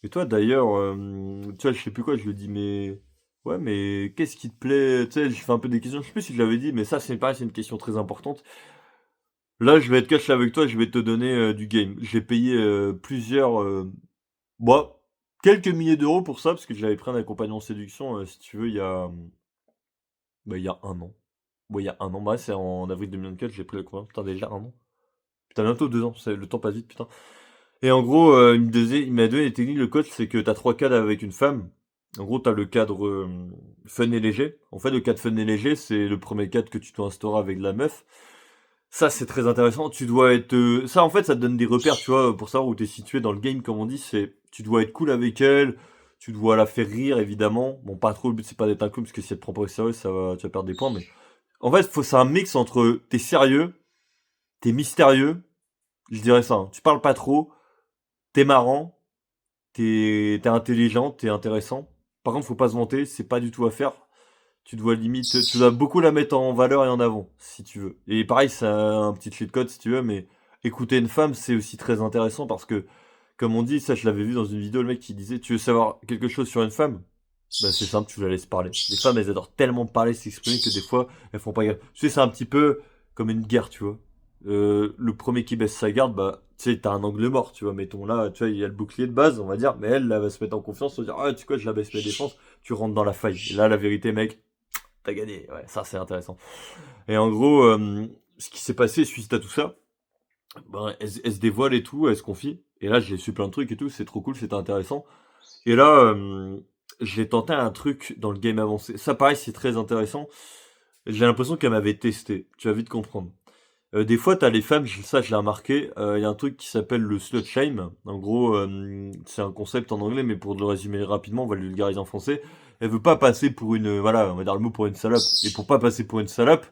Et toi, d'ailleurs, tu vois, je sais plus quoi, je lui dis, mais. Ouais, mais qu'est-ce qui te plaît? Tu sais, je fais un peu des questions, je sais plus si je l'avais dit, mais ça, c'est pareil, c'est une question très importante. Là, je vais être cash avec toi, je vais te donner du game. J'ai payé plusieurs. Bon, quelques milliers d'euros pour ça, parce que j'avais pris un accompagnant en séduction, si tu veux, il y a un an. Ouais, il y a un an, bah, c'est en avril 2024, j'ai pris l'accompagnant. Putain, déjà un an. Putain, bientôt 2 ans, le temps passe vite, putain. Et en gros, il m'a donné les techniques, le coach, c'est que t'as 3 cadres avec une femme. En gros, t'as le cadre fun et léger. En fait, le cadre fun et léger, c'est le premier cadre que tu dois instaurer avec la meuf. Ça, c'est très intéressant. Tu dois être... Ça, en fait, ça te donne des repères, tu vois, pour savoir où t'es situé dans le game, comme on dit. C'est, tu dois être cool avec elle, tu dois la faire rire, évidemment. Bon, pas trop, le but, c'est pas d'être un clown, parce que si elle te prend pas au sérieux, tu vas perdre des points, mais... En fait, c'est un mix entre t'es sérieux, t'es mystérieux, je dirais ça, hein. Tu parles pas trop, t'es marrant, t'es intelligent, t'es intéressant. Par contre, faut pas se vanter, c'est pas du tout à faire. Tu dois beaucoup la mettre en valeur et en avant, si tu veux. Et pareil, c'est un petit cheat code si tu veux, mais écouter une femme, c'est aussi très intéressant parce que, comme on dit, ça je l'avais vu dans une vidéo, le mec qui disait, tu veux savoir quelque chose sur une femme? Bah c'est simple, tu la laisses parler. Les femmes, elles adorent tellement parler, s'exprimer que des fois, elles font pas gaffe. Tu sais, c'est un petit peu comme une guerre, tu vois. Le premier qui baisse sa garde, bah, tu sais, t'as un angle mort, tu vois. Mettons là, tu vois, il y a le bouclier de base, on va dire, mais elle, va se mettre en confiance, se dire, ah, tu sais quoi, je la baisse mes défenses, tu rentres dans la faille. Et là, la vérité, mec, t'as gagné. Ouais, ça, c'est intéressant. Et en gros, ce qui s'est passé suite à tout ça, ben, elle se dévoile et tout, elle se confie. Et là, j'ai su plein de trucs et tout, c'est trop cool, c'était intéressant. Et là, j'ai tenté un truc dans le game avancé. Ça, pareil, c'est très intéressant. J'ai l'impression qu'elle m'avait testé. Tu vas vite comprendre. Des fois, t'as les femmes, ça je l'ai remarqué, il y a un truc qui s'appelle le slut shame. En gros, c'est un concept en anglais, mais pour le résumer rapidement, on va le vulgariser en français. Elle veut pas passer pour une, voilà, on va dire le mot pour une salope. Et pour pas passer pour une salope,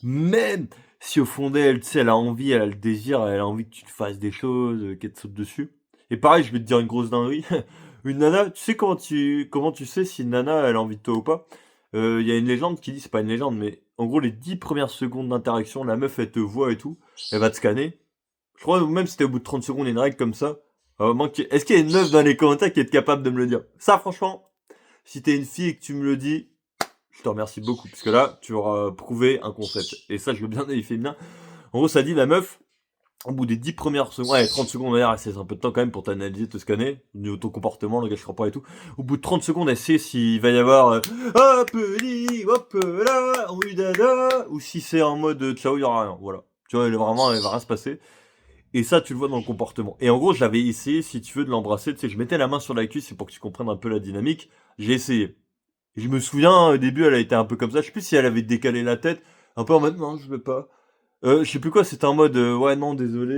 même si au fond d'elle, tu sais, elle a envie, elle a le désir, elle a envie que tu te fasses des choses, qu'elle te saute dessus. Et pareil, je vais te dire une grosse dinguerie. Une nana, tu sais comment tu sais si une nana, elle a envie de toi ou pas? Il y a une légende qui dit, c'est pas une légende, mais en gros, les 10 premières secondes d'interaction, la meuf, elle te voit et tout, elle va te scanner. Je crois même si c'était au bout de 30 secondes, il y a une règle comme ça. Est-ce qu'il y a une meuf dans les commentaires qui est capable de me le dire? Ça, franchement, si t'es une fille et que tu me le dis, je te remercie beaucoup, parce que là, tu auras prouvé un concept. Et ça, je veux bien des féminins. En gros, ça dit, la meuf, au bout des 10 premières secondes, ouais, 30 secondes, d'ailleurs, c'est un peu de temps quand même pour t'analyser, te scanner, de ton comportement, le langage corporel et tout. Au bout de 30 secondes, elle sait s'il va y avoir hop hop là, oui dada, ou si c'est en mode ciao, il y aura rien, voilà. Tu vois, elle va rien se passer. Et ça, tu le vois dans le comportement. Et en gros, j'avais essayé, si tu veux, de l'embrasser, tu sais, je mettais la main sur la cuisse, c'est pour que tu comprennes un peu la dynamique. J'ai essayé. Et je me souviens, au début, elle a été un peu comme ça, je sais plus si elle avait décalé la tête, un peu en mode, non, je veux pas. Je sais plus quoi, c'était en mode, ouais, non, désolé,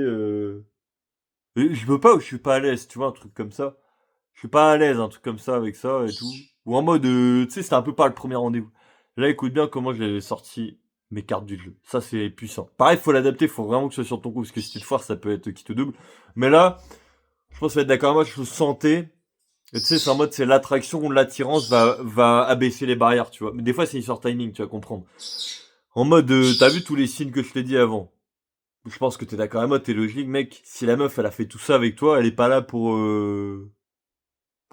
Et je veux pas ou je suis pas à l'aise, tu vois, un truc comme ça. Je suis pas à l'aise, un truc comme ça, avec ça et tout. Ou en mode, tu sais, c'était un peu pas le premier rendez-vous. Là, écoute bien comment j'avais sorti mes cartes du jeu. Ça, c'est puissant. Pareil, faut l'adapter, faut vraiment que ce soit sur ton coup, parce que si tu te foires, ça peut être qui te double. Mais là, je pense que tu vas être d'accord avec moi, je sentais. Et tu sais, c'est en mode, c'est l'attraction ou l'attirance va abaisser les barrières, tu vois. Mais des fois, c'est une histoire de timing, tu vas comprendre. En mode, t'as vu tous les signes que je t'ai dit avant. Je pense que t'es d'accord avec moi, t'es logique, mec. Si la meuf, elle a fait tout ça avec toi, elle est pas là pour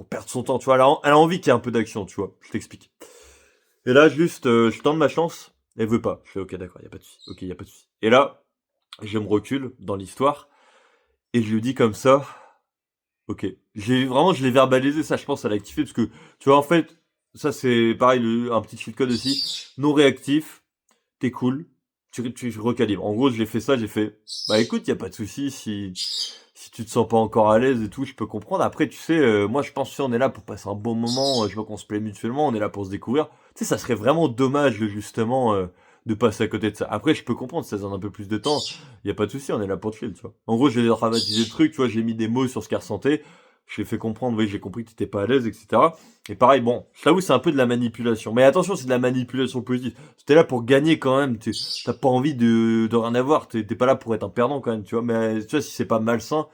perdre son temps, tu vois. Elle a envie qu'il y ait un peu d'action, tu vois. Je t'explique. Et là, juste, je tente ma chance. Elle veut pas. Je fais, ok, d'accord, y a pas de souci. Ok, y a pas de souci. Et là, je me recule dans l'histoire et je lui dis comme ça. Ok. Je l'ai verbalisé, ça, je pense, elle a kiffé parce que, tu vois, en fait, ça, c'est pareil, un petit cheat code aussi. Non réactif, t'es cool, tu recalibres. En gros, j'ai fait ça, j'ai fait, bah écoute, y a pas de souci, si tu te sens pas encore à l'aise et tout, je peux comprendre. Après, tu sais, moi, je pense que on est là pour passer un bon moment, je vois qu'on se plaît mutuellement, on est là pour se découvrir. Tu sais, ça serait vraiment dommage, justement, de passer à côté de ça. Après, je peux comprendre, si ça donne un peu plus de temps, y a pas de souci, on est là pour chill, tu vois. En gros, j'ai dramatisé le truc, tu vois, j'ai mis des mots sur ce qu'elle ressentait, je l'ai fait comprendre, oui, j'ai compris que t'étais pas à l'aise, etc. Et pareil, bon, je t'avoue, c'est un peu de la manipulation. Mais attention, c'est de la manipulation positive. T'es là pour gagner quand même. T'as pas envie de rien avoir. T'es pas là pour être un perdant quand même, tu vois. Mais tu vois, si c'est pas malsain,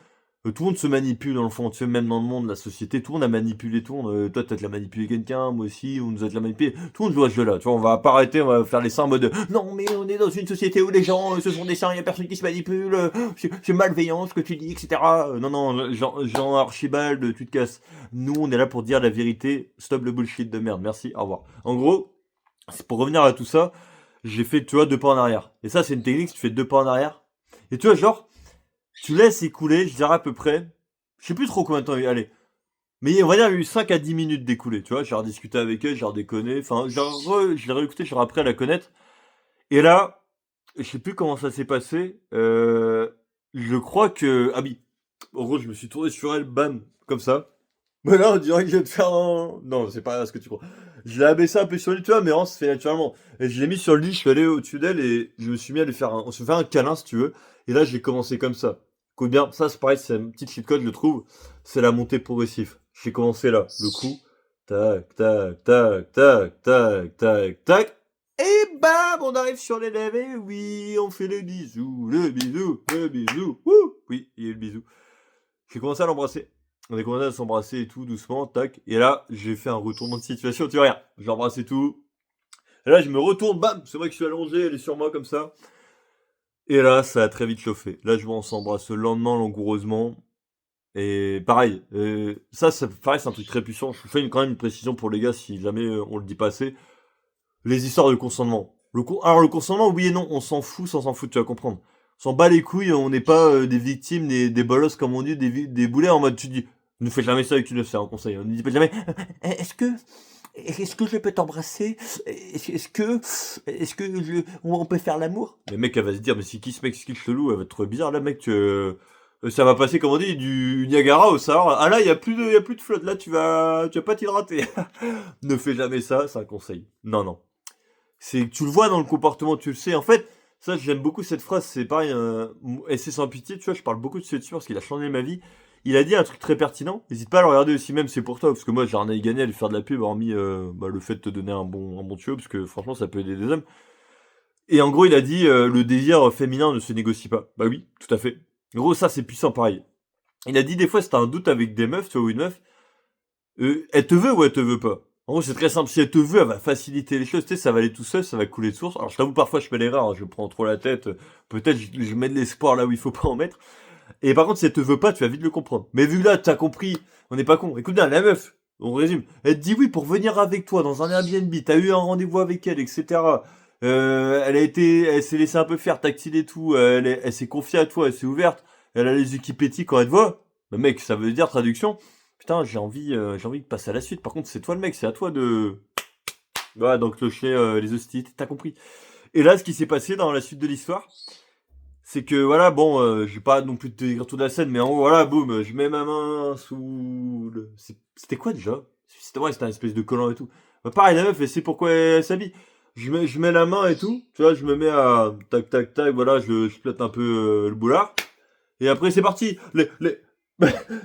tout le monde se manipule dans le fond. Tu sais, même dans le monde, la société, tout le monde a manipulé tout le monde. Toi, t'as de la manipuler quelqu'un, moi aussi, on nous a de la manipuler. Tout le monde joue à ce jeu-là. Tu vois, on va pas arrêter, on va faire les saints en mode non, mais on est dans une société où les gens, ce sont des saints, y a personne qui se manipule, c'est malveillant ce que tu dis, etc. Non, non, Jean Archibald, tu te casses. Nous, on est là pour dire la vérité. Stop le bullshit de merde. Merci, au revoir. En gros, c'est pour revenir à tout ça, j'ai fait, tu vois, 2 pas en arrière. Et ça, c'est une technique, tu fais 2 pas en arrière. Et tu vois, genre, tu laisses écouler, je dirais à peu près, je sais plus trop combien de temps, allez. Mais on va dire, il y a eu 5 à 10 minutes d'écoulé, tu vois. J'ai rediscuté avec elle, j'ai redéconné. Enfin, je l'ai réécouté, j'ai appris à la connaître. Et là, je sais plus comment ça s'est passé. Je crois que, ah oui. En gros, je me suis tourné sur elle, bam, comme ça. Mais là, on dirait que je vais te faire un... Non, c'est pas ce que tu crois. Je l'ai abaissé un peu sur le lit, tu vois, mais on se fait naturellement. Et je l'ai mis sur le lit, je suis allé au-dessus d'elle et je me suis mis à lui faire un... On se fait un câlin, si tu veux. Et là, j'ai commencé comme ça. Écoute bien, ça, c'est pareil, c'est une petite cheat code, je le trouve. C'est la montée progressive. J'ai commencé là, le coup. Tac, tac, tac, tac, tac, tac, tac. Et bam, on arrive sur les lèvres. Et oui, on fait le bisou, le bisou, le bisou. Wouh, oui, il y a eu le bisou. J'ai commencé à l'embrasser. On a commencé à s'embrasser et tout, doucement, tac. Et là, j'ai fait un retournement de situation, tu vois, rien. J'ai embrassé tout. Et là, je me retourne, bam, c'est vrai que je suis allongé, elle est sur moi comme ça. Et là, ça a très vite chauffé. Là, je vois, on s'embrasse le lendemain, langoureusement. Et pareil, ça, pareil, c'est un truc très puissant. Je fais quand même une précision pour les gars, si jamais on le dit pas assez. Les histoires de consentement. Alors, le consentement, oui et non, on s'en fout sans s'en foutre, tu vas comprendre. On s'en bat les couilles, on n'est pas des victimes, des bolosses, comme on dit, des boulets en mode, tu dis, ne fais jamais ça avec une meuf, c'est un conseil. On ne dit pas jamais, est-ce que je peux t'embrasser? Est-ce que on peut faire l'amour? Mais mec, elle va se dire, mais c'est qui ce mec, c'est qui le chelou? Elle va être trop bizarre, là, mec, ça va passer, comme on dit, du Niagara au Sahara. Ah là, y a plus de flotte, là, tu vas pas t'hydrater. Ne fais jamais ça, c'est un conseil. Non, non. C'est tu le vois dans le comportement, tu le sais. En fait, ça j'aime beaucoup cette phrase, c'est pareil, et c'est sans pitié, tu vois, je parle beaucoup de ce type parce qu'il a changé ma vie. Il a dit un truc très pertinent, n'hésite pas à le regarder aussi même, c'est pour toi, parce que moi j'ai rien à y gagner à lui faire de la pub, hormis le fait de te donner un bon tuyau, parce que franchement ça peut aider des hommes. Et en gros il a dit, le désir féminin ne se négocie pas. Bah oui, tout à fait. En gros ça c'est puissant pareil. Il a dit des fois si t'as un doute avec des meufs, tu vois, ou une meuf, elle te veut ou elle te veut pas? En gros, c'est très simple. Si elle te veut, elle va faciliter les choses. Tu sais, ça va aller tout seul, ça va couler de source. Alors, je t'avoue, parfois, je fais l'erreur. Je prends trop la tête. Peut-être, je mets de l'espoir là où il faut pas en mettre. Et par contre, si elle te veut pas, tu vas vite le comprendre. Mais vu que là, t'as compris, on n'est pas con. Écoute bien, la meuf, on résume. Elle te dit oui pour venir avec toi dans un Airbnb. T'as eu un rendez-vous avec elle, etc. Elle s'est laissée un peu faire, tactile et tout. Elle s'est confiée à toi, elle s'est ouverte. Elle a les yeux qui pétillent quand elle te voit. Mais mec, ça veut dire, traduction, putain, j'ai envie de passer à la suite. Par contre, c'est toi le mec, c'est à toi de... Voilà, donc clocher les hostilités, t'as compris. Et là, ce qui s'est passé dans la suite de l'histoire, c'est que voilà, bon, je vais pas non plus te décrire toute la scène, mais en gros, voilà, boum, je mets ma main sous le... C'était quoi déjà? C'était un espèce de collant et tout. Bah, pareil, la meuf, elle sait pourquoi elle s'habille. Je mets la main et tout, tu vois, je me mets à tac tac tac, voilà, je flotte un peu le boulard. Et après, c'est parti.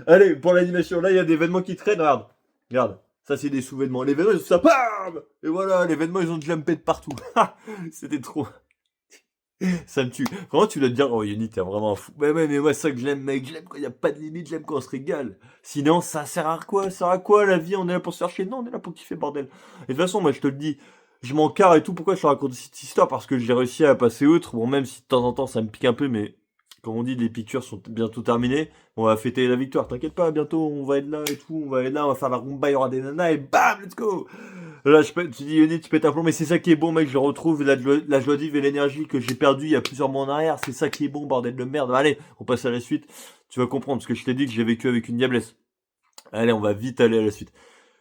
Allez, pour l'animation, là, il y a des vêtements qui traînent. Regarde. Regarde. Ça, c'est des sous-vêtements. Les vêtements, ils sont ça. Bam. Et voilà, les vêtements, ils ont jumpé de partout. C'était trop. Ça me tue. Comment tu dois te dire, oh Yoni, t'es vraiment un fou. Mais moi, c'est ça que je l'aime, mec. Je l'aime quand il n'y a pas de limite, je l'aime quand on se régale. Sinon, ça sert à quoi? Ça sert à quoi la vie? On est là pour se faire chier. Non, on est là pour kiffer, bordel. Et de toute façon, moi, je te le dis, je m'en carre et tout. Pourquoi je te raconte cette histoire? Parce que j'ai réussi à passer outre. Bon, même si de temps en temps, ça me pique un peu, mais comme on dit, les piqûres sont bientôt terminées. On va fêter la victoire. T'inquiète pas, bientôt, on va être là et tout. On va être là, on va faire la rumba, il y aura des nanas et bam, let's go! Là, tu dis, Yoni, tu pètes un plomb, mais c'est ça qui est bon, mec. Je retrouve la joie de vivre et l'énergie que j'ai perdue il y a plusieurs mois en arrière. C'est ça qui est bon, bordel de merde. Allez, on passe à la suite. Tu vas comprendre, parce que je t'ai dit que j'ai vécu avec une diablesse. Allez, on va vite aller à la suite.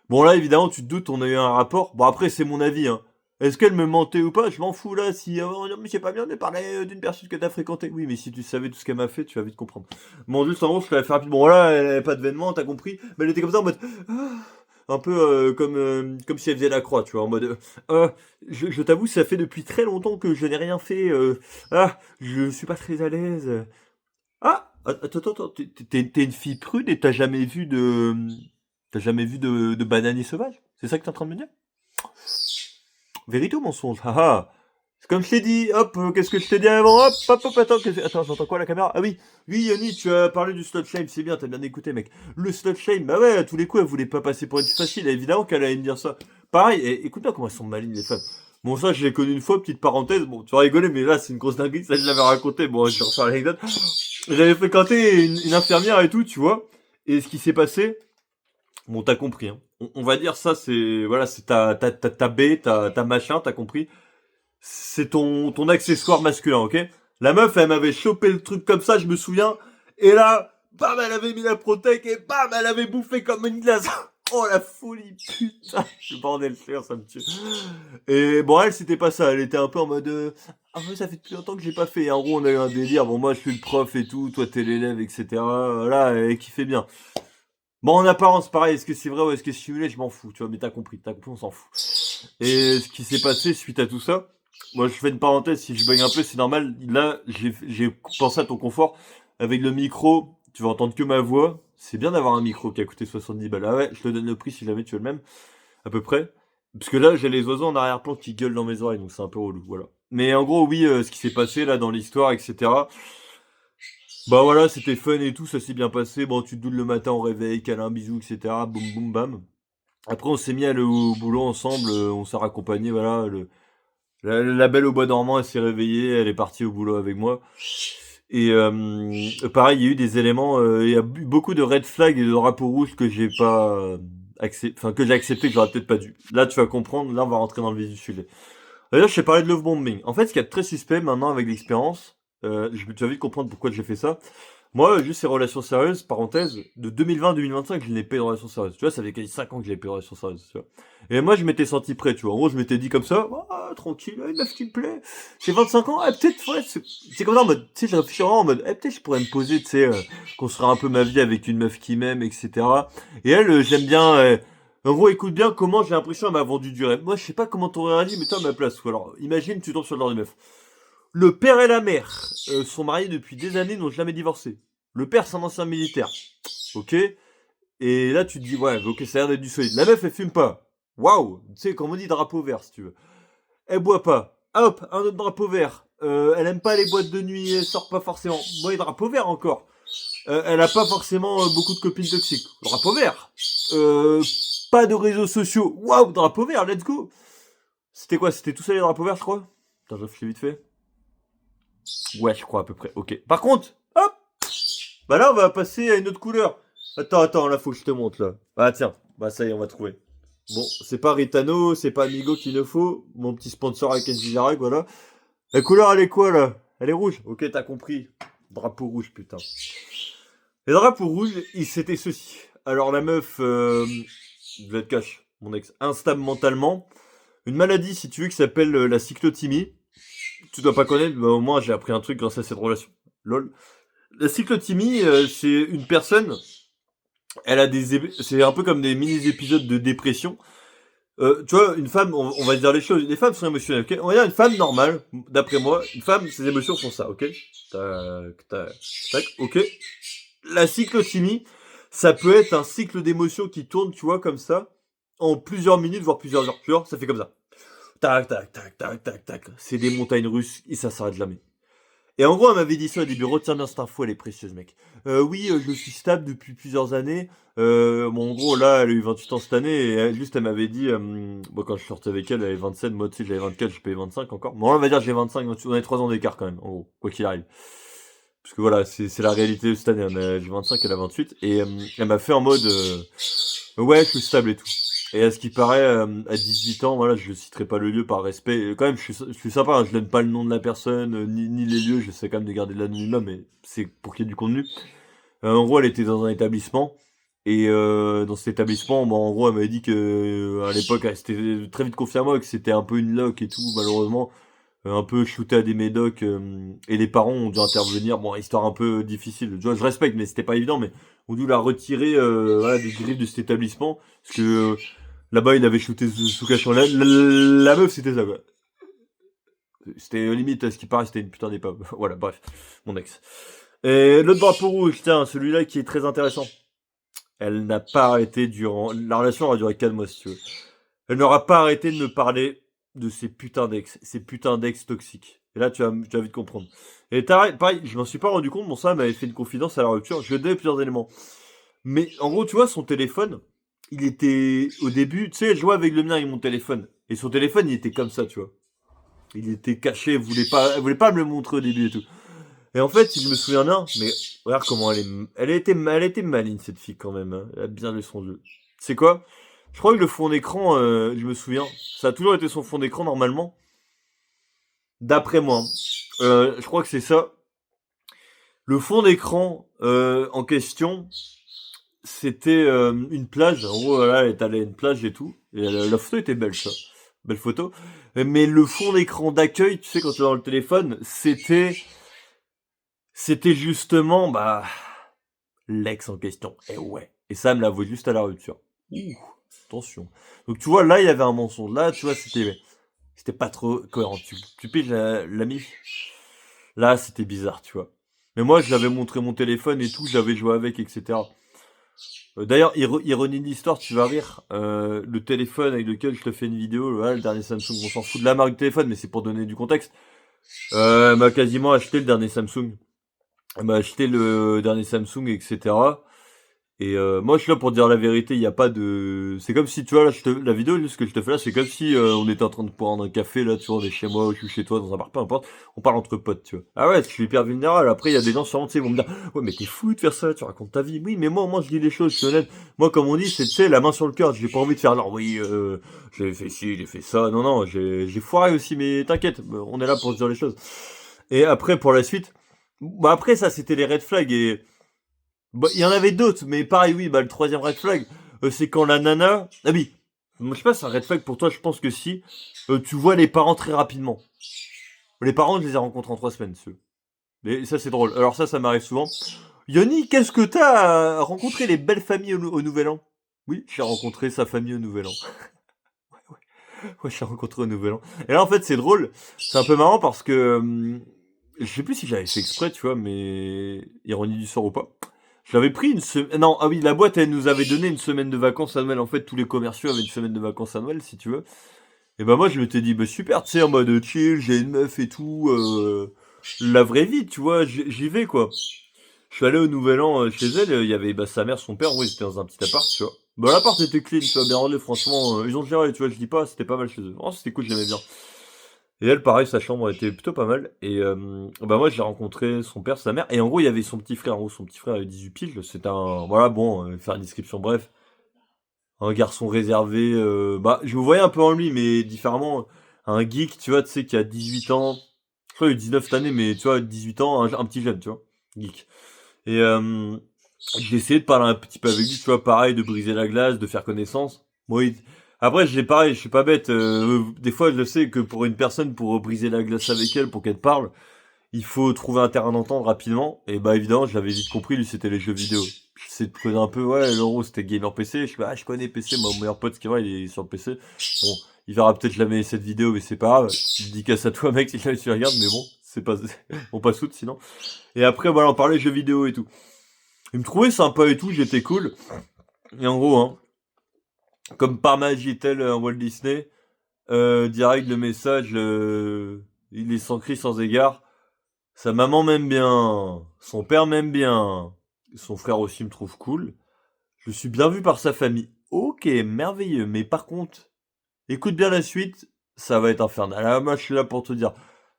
Bon, là, évidemment, tu te doutes, on a eu un rapport. Bon, après, c'est mon avis, hein. Est-ce qu'elle me mentait ou pas? Je m'en fous, là. Si, oh, non, mais c'est pas bien de parler d'une personne que t'as fréquentée. Oui, mais si tu savais tout ce qu'elle m'a fait, tu vas vite comprendre. Bon, juste en gros, je te la fais rapide. Bon, là, elle avait pas de vêtements, t'as compris. Mais elle était comme ça en mode. Un peu comme si elle faisait la croix, tu vois, en mode je t'avoue, ça fait depuis très longtemps que je n'ai rien fait. Je suis pas très à l'aise. Ah, attends, t'es une fille prude et t'as jamais vu de bananier sauvage? C'est ça que t'es en train de me dire? Vérité ou mensonge? Ah. C'est comme je t'ai dit, hop, qu'est-ce que je t'ai dit avant? Hop, attends, attends, j'entends quoi la caméra? Ah oui, oui, Yanni, tu as parlé du slut shame, c'est bien, t'as bien écouté, mec. Le slut shame, bah ouais, à tous les coups, elle voulait pas passer pour être facile, évidemment qu'elle allait me dire ça. Pareil, écoute bien comment elles sont malignes, les femmes. Bon, ça, je l'ai connu une fois, petite parenthèse, bon, tu vas rigoler, mais là, c'est une grosse dinguerie, ça, je l'avais raconté, bon, je vais refaire l'anecdote. J'avais fréquenté une infirmière et tout, tu vois, et ce qui s'est passé, bon, t'as compris, hein. On va dire ça, c'est, voilà, c'est ta baie, ta machin, t'as compris. C'est ton accessoire masculin, ok? La meuf, elle m'avait chopé le truc comme ça, je me souviens. Et là, bam, elle avait mis la protec et bam, elle avait bouffé comme une glace. Oh la folie, putain, le bordel, frère, ça me tue. Et bon, elle, c'était pas ça, elle était un peu en mode ah ouais, ça fait depuis longtemps que j'ai pas fait. En gros, on a eu un délire. Bon, moi, je suis le prof et tout, toi, t'es l'élève, etc. Voilà, elle kiffait bien. Bon, en apparence, pareil, est-ce que c'est vrai ou est-ce que c'est simulé, je m'en fous, tu vois, mais t'as compris, on s'en fout. Et ce qui s'est passé suite à tout ça, moi je fais une parenthèse, si je bug un peu, c'est normal. Là, j'ai pensé à ton confort. Avec le micro, tu vas entendre que ma voix. C'est bien d'avoir un micro qui a coûté 70 balles. Ah ouais, je te donne le prix si jamais tu veux le même, à peu près. Parce que là, j'ai les oiseaux en arrière-plan qui gueulent dans mes oreilles, donc c'est un peu relou, voilà. Mais en gros, oui, ce qui s'est passé là dans l'histoire, etc. Bah voilà, c'était fun et tout, ça s'est bien passé. Bon, tu te doutes le matin au réveil, câlin, bisous, etc. Boum, boum, bam. Après, on s'est mis à aller au boulot ensemble, on s'est raccompagné, voilà. La belle au bois dormant, elle s'est réveillée, elle est partie au boulot avec moi. Et pareil, il y a eu des éléments, il y a eu beaucoup de red flags et de drapeaux rouges que j'ai pas que j'ai accepté que j'aurais peut-être pas dû. Là, tu vas comprendre, là, on va rentrer dans le vif du sujet. D'ailleurs, je t'ai parlé de love bombing. En fait, ce qui est très suspect maintenant avec l'expérience, tu vas vite comprendre pourquoi j'ai fait ça. Moi, juste ces relations sérieuses, parenthèse, de 2020 à 2025, je n'ai pas eu de relations sérieuses. Tu vois, ça fait quasi 5 ans que j'ai pas eu de relations sérieuses, tu vois. Et moi, je m'étais senti prêt, tu vois. En gros, je m'étais dit comme ça, tranquille, une meuf qui me plaît. J'ai 25 ans, peut-être, ouais, c'est comme ça en mode, tu sais, je réfléchis vraiment en mode, peut-être je pourrais me poser, tu sais, construire un peu ma vie avec une meuf qui m'aime, etc. Et elle, j'aime bien, en gros, écoute bien comment j'ai l'impression elle m'a vendu du rêve. Moi, je sais pas comment t'aurais réagi, mais toi, à ma place. Alors, imagine, tu tombes sur le genre de meuf. Le père et la mère sont mariés depuis des années, n'ont jamais divorcé. Le père, c'est un ancien militaire. Ok? Et là, tu te dis, ouais, ok, ça a l'air d'être du solide. La meuf, elle fume pas. Waouh! Tu sais, comme on dit, drapeau vert, si tu veux. Elle boit pas. Hop, un autre drapeau vert. Elle aime pas les boîtes de nuit, elle sort pas forcément. Bon, drapeau vert encore. Elle a pas forcément beaucoup de copines toxiques. Drapeau vert. Pas de réseaux sociaux. Waouh, drapeau vert, let's go! C'était quoi? C'était tout ça les drapeaux verts, je crois? Attends, je réfléchis vite fait. Ouais, je crois à peu près. Ok. Par contre, hop! Bah là, on va passer à une autre couleur. Attends, là, faut que je te montre, là. Ah, tiens. Bah, ça y est, on va trouver. Bon, c'est pas Ritano, c'est pas Amigo qu'il ne faut. Mon petit sponsor avec Kenji Girac, voilà. La couleur, elle est quoi, là? Elle est rouge. Ok, t'as compris. Drapeau rouge, putain. Les drapeaux rouges, c'était ceci. Alors, la meuf, je vais te cache, mon ex, instable mentalement. Une maladie, si tu veux, qui s'appelle la cyclothymie. Tu dois pas connaître, mais au moins, j'ai appris un truc grâce à cette relation. Lol. La cyclothymie, c'est une personne, c'est un peu comme des mini-épisodes de dépression. Tu vois, une femme, on va dire les choses, les femmes sont émotionnelles, ok? On va dire une femme normale, d'après moi, une femme, ses émotions font ça, ok? Tac, tac, tac, ok. La cyclothymie, ça peut être un cycle d'émotions qui tourne, tu vois, comme ça, en plusieurs minutes, voire plusieurs heures. Tu vois, ça fait comme ça. Tac, tac, tac, tac, tac, tac. C'est des montagnes russes et ça s'arrête jamais. Et en gros, elle m'avait dit ça au début. Retiens bien cette info, elle est précieuse, mec. Oui, je suis stable depuis plusieurs années. Bon, en gros, là, elle a eu 28 ans cette année. Et juste, elle m'avait dit, bon, quand je sortais avec elle, elle avait 27. Moi, tu sais, j'avais 24, je payais 25 encore. Bon, on va dire que j'ai 25. On a 3 ans d'écart quand même, en gros, quoi qu'il arrive. Parce que voilà, c'est la réalité de cette année. J'ai 25, elle a 28. Et elle m'a fait en mode, ouais, je suis stable et tout. Et à ce qui paraît, à 18 ans, voilà, je citerai pas le lieu par respect. Quand même, je suis sympa, hein, je donne pas le nom de la personne, ni les lieux, j'essaie quand même de garder de l'anonymat, mais c'est pour qu'il y ait du contenu. En gros, elle était dans un établissement, et dans cet établissement, bon, en gros, elle m'avait dit que à l'époque, elle s'était très vite confiée à moi, que c'était un peu une loque et tout, malheureusement, un peu shooté à des médocs, et les parents ont dû intervenir, bon, histoire un peu difficile, tu vois, je respecte, mais c'était pas évident, mais ont dû la retirer voilà, des griffes de cet établissement, parce que là-bas, il avait shooté sous cachant. La meuf, c'était ça, quoi. C'était limite, à ce qui paraît, c'était une putain d'épave. Voilà, bref, mon ex. Et l'autre drapeau rouge, tiens, celui-là qui est très intéressant. Elle n'a pas arrêté durant... La relation aura duré 4 mois, si tu veux. Elle n'aura pas arrêté de me parler de ces putains d'ex toxiques. Et là, tu vas vite comprendre. Et pareil, je m'en suis pas rendu compte, mon ça m'avait fait une confidence à la rupture. Je lui ai donné plusieurs éléments. Mais en gros, tu vois, son téléphone, il était au début, tu sais, elle jouait avec le mien et mon téléphone. Et son téléphone, il était comme ça, tu vois. Il était caché, elle voulait pas me le montrer au début et tout. Et en fait, si je me souviens bien, mais regarde comment elle était maligne cette fille quand même. Hein. Elle a bien lu son jeu. C'est quoi? Je crois que le fond d'écran, je me souviens, ça a toujours été son fond d'écran normalement. D'après moi, je crois que c'est ça. Le fond d'écran en question, c'était une plage. En gros, là, elle est allée à une plage et tout. Et la photo était belle, ça. Belle photo. Mais le fond d'écran d'accueil, tu sais, quand tu es dans le téléphone, c'était justement, bah, l'ex en question. Et ouais. Et ça me l'avoue juste à la rupture. Ouh, attention. Donc, tu vois, là, il y avait un mensonge. Là, tu vois, c'était pas trop cohérent. Tu piges l'ami? Là, c'était bizarre, tu vois. Mais moi, je l'avais montré mon téléphone et tout, j'avais joué avec, etc. D'ailleurs, ironie de l'histoire, tu vas rire. Le téléphone avec lequel je te fais une vidéo, là, le dernier Samsung, on s'en fout de la marque de téléphone, mais c'est pour donner du contexte. Elle m'a quasiment acheté le dernier Samsung. Elle m'a acheté le dernier Samsung, etc. Et moi, je suis là pour dire la vérité. Il n'y a pas de. C'est comme si, tu vois, là, la vidéo, ce que je te fais là, c'est comme si on était en train de prendre un café, là, tu vois, on est chez moi, ou je suis chez toi, dans un bar, peu importe. On parle entre potes, tu vois. Ah ouais, je suis hyper vulnérable. Après, il y a des gens sûrement, tu sais, ils vont me dire, ouais, mais t'es fou de faire ça, tu racontes ta vie. Oui, mais moi, au moins, je dis les choses, je suis honnête. Moi, comme on dit, c'est, tu sais, la main sur le cœur. J'ai pas envie de faire, alors, oui, j'ai fait ci, j'ai fait ça. Non, non, j'ai foiré aussi, mais t'inquiète, on est là pour se dire les choses. Et après, pour la suite, bah après, ça, c'était les red flags et. Bah, il y en avait d'autres, mais pareil, oui, bah, le troisième red flag, c'est quand la nana... Ah oui, moi, je sais pas, c'est un red flag pour toi, je pense que si. Tu vois les parents très rapidement. Les parents, je les ai rencontrés en 3 semaines, ceux. Mais ça, c'est drôle. Alors ça m'arrive souvent. Yoni, qu'est-ce que t'as rencontré les belles familles au Nouvel An? Oui, j'ai rencontré sa famille au Nouvel An. Ouais, j'ai rencontré au Nouvel An. Et là, en fait, c'est drôle. C'est un peu marrant parce que... je sais plus si j'avais fait exprès, tu vois, mais... Ironie du sort ou pas. Je l'avais pris une semaine. Non, ah oui, la boîte, elle nous avait donné une semaine de vacances à Noël. En fait, tous les commerciaux avaient une semaine de vacances à Noël, si tu veux. Et bah, moi, je m'étais dit, bah, super, tu sais, en mode chill, j'ai une meuf et tout. La vraie vie, tu vois, j'y vais, quoi. Je suis allé au Nouvel An chez elle, il y avait bah, sa mère, son père, oui, ils étaient dans un petit appart, tu vois. Bah, l'appart était clean, tu vois, bien rendu, franchement, ils ont géré, tu vois, je dis pas, c'était pas mal chez eux. Oh, c'était cool, j'aimais bien. Et elle, pareil, sa chambre était plutôt pas mal. Et bah moi, j'ai rencontré son père, sa mère. Et en gros, il y avait son petit frère. En gros, son petit frère avait 18 piges. C'était un... Voilà, bon, faire une description bref. Un garçon réservé. Bah, je me voyais un peu en lui, mais différemment. Un geek, tu vois, tu sais, qui a 18 ans. Je crois qu'il a eu 19 cette année, mais tu vois, 18 ans, un petit jeune, tu vois. Geek. Et j'ai essayé de parler un petit peu avec lui, tu vois, pareil, de briser la glace, de faire connaissance. Moi, après, j'ai pareil, je suis pas bête. Des fois, je sais que pour une personne, pour briser la glace avec elle, pour qu'elle te parle, il faut trouver un terrain d'entente rapidement. Et bah évidemment, je l'avais vite compris, lui, c'était les jeux vidéo. j'essaie de connaître un peu, ouais, l'euro c'était gamer PC, je fais, ah, je connais PC, moi, mon meilleur pote, qui vrai, il est sur le PC. Bon, il verra peut-être jamais cette vidéo, mais c'est pas grave. Dédicace à toi, mec, si jamais tu la regardes, mais bon, c'est pas, on passe outre sinon. Et après, voilà, on parlait jeux vidéo et tout. Il me trouvait sympa et tout, j'étais cool. Et en gros, hein, comme par magie tel un Walt Disney, direct le message, il est sans cri, sans égard. Sa maman m'aime bien, son père m'aime bien, son frère aussi me trouve cool. Je suis bien vu par sa famille. Ok, merveilleux, mais par contre, écoute bien la suite, ça va être infernal. Ah, moi, je suis là pour te dire.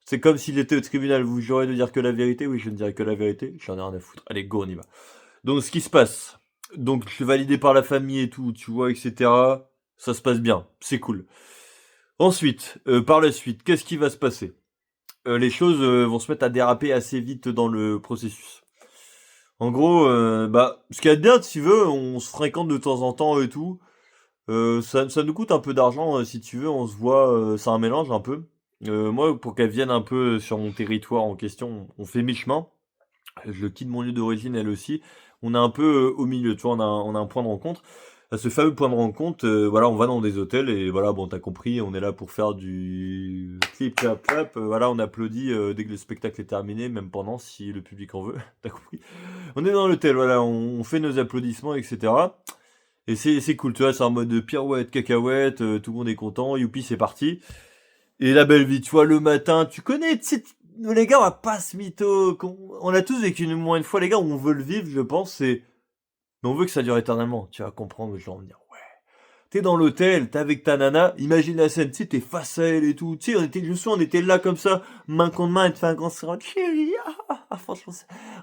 C'est comme s'il était au tribunal, vous jurez de dire que la vérité? Oui, je ne dirai que la vérité, j'en ai rien à foutre. Allez, go, on y va. Donc, ce qui se passe, donc je suis validé par la famille et tout, tu vois, etc. Ça se passe bien, c'est cool. Ensuite, par la suite, qu'est-ce qui va se passer? Les choses vont se mettre à déraper assez vite dans le processus. En gros, bah, ce qu'il y a de bien, si tu veux, on se fréquente de temps en temps et tout. Ça nous coûte un peu d'argent, si tu veux, on se voit, c'est un mélange un peu. Moi, pour qu'elle vienne un peu sur mon territoire en question, on fait mi-chemin. Je quitte mon lieu d'origine, elle aussi. On est un peu au milieu, tu vois, on a un point de rencontre. À ce fameux point de rencontre, voilà, on va dans des hôtels et voilà, bon, t'as compris, on est là pour faire du clip, clap, clap. Voilà, on applaudit dès que le spectacle est terminé, même pendant, si le public en veut. T'as compris? On est dans l'hôtel, voilà, on fait nos applaudissements, etc. Et c'est cool, tu vois, c'est en mode pirouette, cacahuète, tout le monde est content, youpi, c'est parti. Et la belle vie, tu vois, le matin, tu connais, tu sais, les gars, on va pas se mytho. On a tous vécu moins une fois, les gars, où on veut le vivre, je pense, c'est. Mais on veut que ça dure éternellement. Tu vas comprendre, je vais en venir. Ouais. T'es dans l'hôtel, t'es avec ta nana, imagine la scène, tu sais, t'es face à elle et tout. Tu sais, je me souviens, on était là comme ça, main contre main, elle te fait un grand sourire. Chérie, franchement,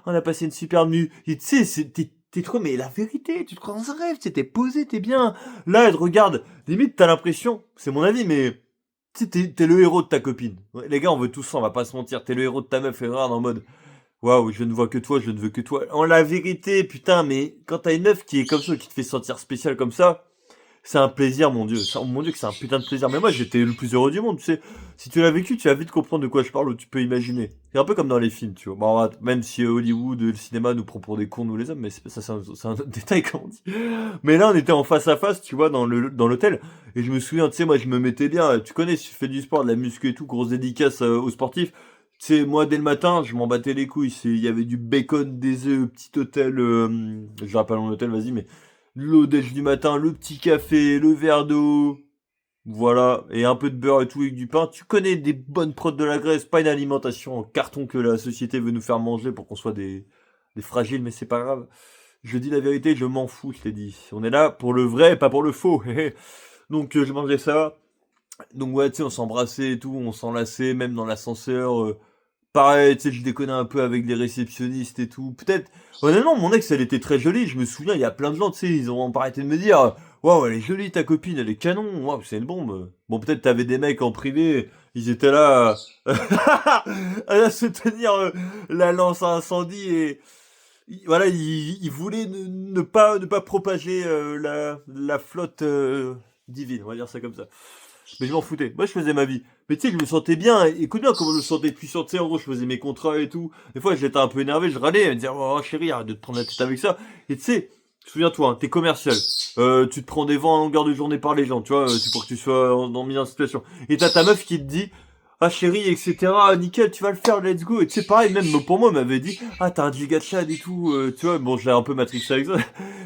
on a passé une super nuit. Et tu sais, t'es trop, mais la vérité, tu te crois dans un rêve, tu sais, t'es posé, t'es bien. Là, elle te regarde, limite, t'as l'impression, c'est mon avis, mais tu sais, t'es le héros de ta copine. Ouais, les gars, on veut tous ça, on va pas se mentir. T'es le héros de ta meuf, et regarde en mode, waouh, je ne vois que toi, je ne veux que toi. En la vérité, putain, mais quand t'as une meuf qui est comme ça, qui te fait sentir spécial comme ça, c'est un plaisir, mon dieu. Mon dieu, que c'est un putain de plaisir. Mais moi, j'étais le plus heureux du monde, tu sais. Si tu l'as vécu, tu vas vite comprendre de quoi je parle, ou tu peux imaginer. C'est un peu comme dans les films, tu vois. Bon, même si Hollywood, le cinéma nous prend pour des cons, nous les hommes, mais ça, c'est un autre détail, comme on dit. Mais là, on était en face à face, tu vois, dans l'hôtel. Et je me souviens, tu sais, moi, je me mettais bien. Tu connais, si tu fais du sport, de la muscu et tout, grosse dédicace aux sportifs. Tu sais, moi, dès le matin, je m'en battais les couilles. Il y avait du bacon, des œufs, petit hôtel, je rappelle mon hôtel, vas-y, mais l'eau déj du matin, le petit café, le verre d'eau, voilà, et un peu de beurre et tout avec du pain. Tu connais des bonnes prods de la graisse, pas une alimentation en carton que la société veut nous faire manger pour qu'on soit des fragiles, mais c'est pas grave. Je dis la vérité, je m'en fous, je t'ai dit. On est là pour le vrai, pas pour le faux. Donc je mangeais ça. Donc ouais, tu sais, on s'embrassait et tout, on s'enlaçait, même dans l'ascenseur. Pareil, tu sais, je déconnais un peu avec les réceptionnistes et tout. Peut-être, honnêtement, mon ex, elle était très jolie. Je me souviens, il y a plein de gens, tu sais, ils ont pas arrêté de me dire, waouh, elle est jolie, ta copine, elle est canon. Waouh, c'est une bombe. Bon, peut-être t'avais des mecs en privé, ils étaient là, à se tenir la lance à incendie et voilà, ils voulaient ne pas propager la flotte divine, on va dire ça comme ça. Mais je m'en foutais. Moi, je faisais ma vie. Mais tu sais, je me sentais bien. Écoute bien comment je me sentais puissant. Tu sais, en gros, je faisais mes contrats et tout. Des fois, j'étais un peu énervé. Je râlais. Elle me disait, oh chérie, arrête de te prendre la tête avec ça. Et tu sais, souviens-toi, hein, t'es commercial. Tu te prends des vents à longueur de journée par les gens. Tu vois, c'est pour que tu sois mis en situation. Et t'as ta meuf qui te dit, ah chérie, etc. Nickel, tu vas le faire, let's go. Et tu sais, pareil, même pour moi, elle m'avait dit, ah t'as un giga de chat et tout. Tu vois, bon, je l'ai un peu matrixé avec ça.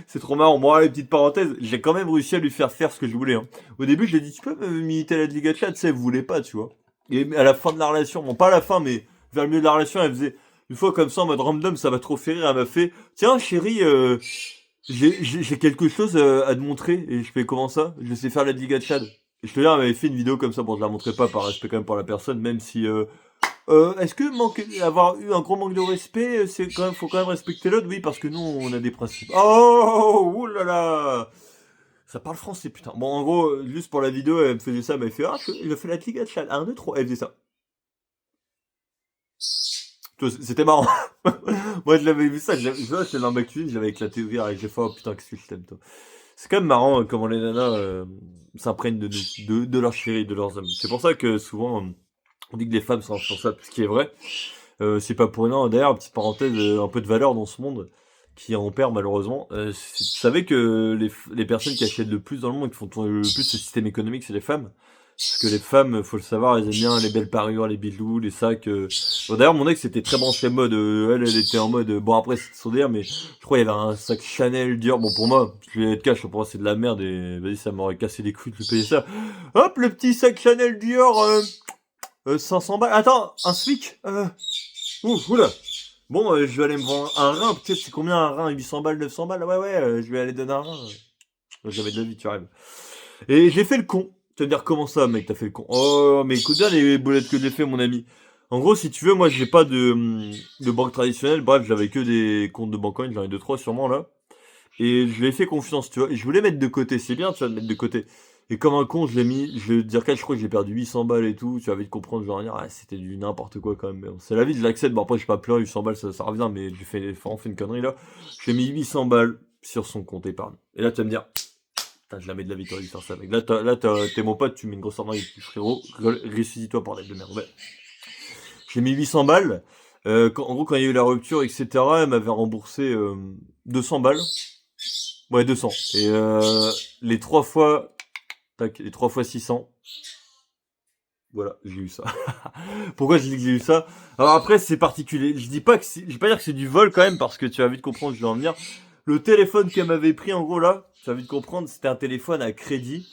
C'est trop marrant. Bon, allez, petite parenthèse. J'ai quand même réussi à lui faire faire ce que je voulais. Hein. Au début, je lui ai dit, tu peux me militer la giga de chat, tu sais, elle voulait pas, tu vois. Et à la fin de la relation, bon, pas à la fin, mais vers le milieu de la relation, elle faisait, une fois comme ça, en mode random, ça m'a trop fait rire. Elle m'a fait, tiens, chérie, j'ai quelque chose à te montrer. Et je fais, comment ça? Je sais faire la giga de chat. Et je te dis, elle m'avait fait une vidéo comme ça, bon, je la montrais pas par respect quand même pour la personne, même si, est-ce que avoir eu un gros manque de respect, c'est quand même, faut quand même respecter l'autre, oui, parce que nous, on a des principes. Oh, oulala, ça parle français, putain. Bon, en gros, juste pour la vidéo, elle me faisait ça, elle m'avait fait, il a fait la giga de chat, 1, 2, 3, elle faisait ça. C'était marrant. Moi, je l'avais vu ça, c'est dans ma cuisine, j'avais éclaté de rire, et j'ai fait, oh putain, qu'est-ce que je t'aime, toi. C'est quand même marrant comment les nanas s'imprègnent de nous, de leurs chéris, de leurs hommes. C'est pour ça que souvent, on dit que les femmes sont ça, ce qui est vrai. C'est pas pour rien. D'ailleurs, petite parenthèse, un peu de valeur dans ce monde. qui en perd malheureusement. Tu savais que les personnes qui achètent le plus dans le monde, qui font tourner le plus ce système économique, c'est les femmes. Parce que les femmes, faut le savoir, elles aiment bien les belles parures, les bijoux, les sacs. Bon, d'ailleurs, mon ex était très branché mode. Elle était en mode. Bon, après, c'est son délire, mais je crois qu'il y avait un sac Chanel Dior. Bon, pour moi, je vais être cash, pour moi, c'est de la merde. Et vas-y, ça m'aurait cassé les couilles de lui payer ça. Hop, le petit sac Chanel Dior. 500 balles. Attends, un SMIC. Oula. Bon, je vais aller me vendre un rein. Peut-être c'est combien un rein? 800 balles, 900 balles? Ouais, je vais aller donner un rein. J'avais de la vie, tu rêves. Et j'ai fait le con. Tu vas me dire comment ça, mec, t'as fait le con. Oh, mais écoute bien les boulettes que j'ai fait, mon ami. En gros, si tu veux, moi, j'ai pas de banque traditionnelle. Bref, j'avais que des comptes de banque en ligne. J'en ai 2-3 sûrement, là. Et je lui ai fait confiance, tu vois. Et je voulais mettre de côté. C'est bien, tu vois, de mettre de côté. Et comme un con, je l'ai mis. Je vais te dire que je crois que j'ai perdu 800 balles et tout. Tu vas vite comprendre, genre, ah, c'était du n'importe quoi quand même. Mais bon, c'est la vie, je l'accepte. Bon, après, j'ai pas pleuré, 800 balles, ça revient. Mais j'ai fait, vraiment fait une connerie, là. J'ai mis 800 balles sur son compte épargne. Et là, tu vas me dire, putain, je la mets de la vie, t'aurais dû faire ça, mec. Là, t'es mon pote, tu mets une grosse arnaque avec frérot. Ressaisis-toi, bordel de merde. Ouais. J'ai mis 800 balles. En gros, quand il y a eu la rupture, etc., elle m'avait remboursé 200 balles. Ouais, 200. Et les 3 fois, tac, les 3 fois 600. Voilà, j'ai eu ça. Pourquoi je dis que j'ai eu ça? Alors après, c'est particulier. Je vais pas dire que c'est du vol quand même, parce que tu vas vite comprendre, je vais en venir. Le téléphone qu'elle m'avait pris, en gros, là, tu vas vite comprendre, c'était un téléphone à crédit.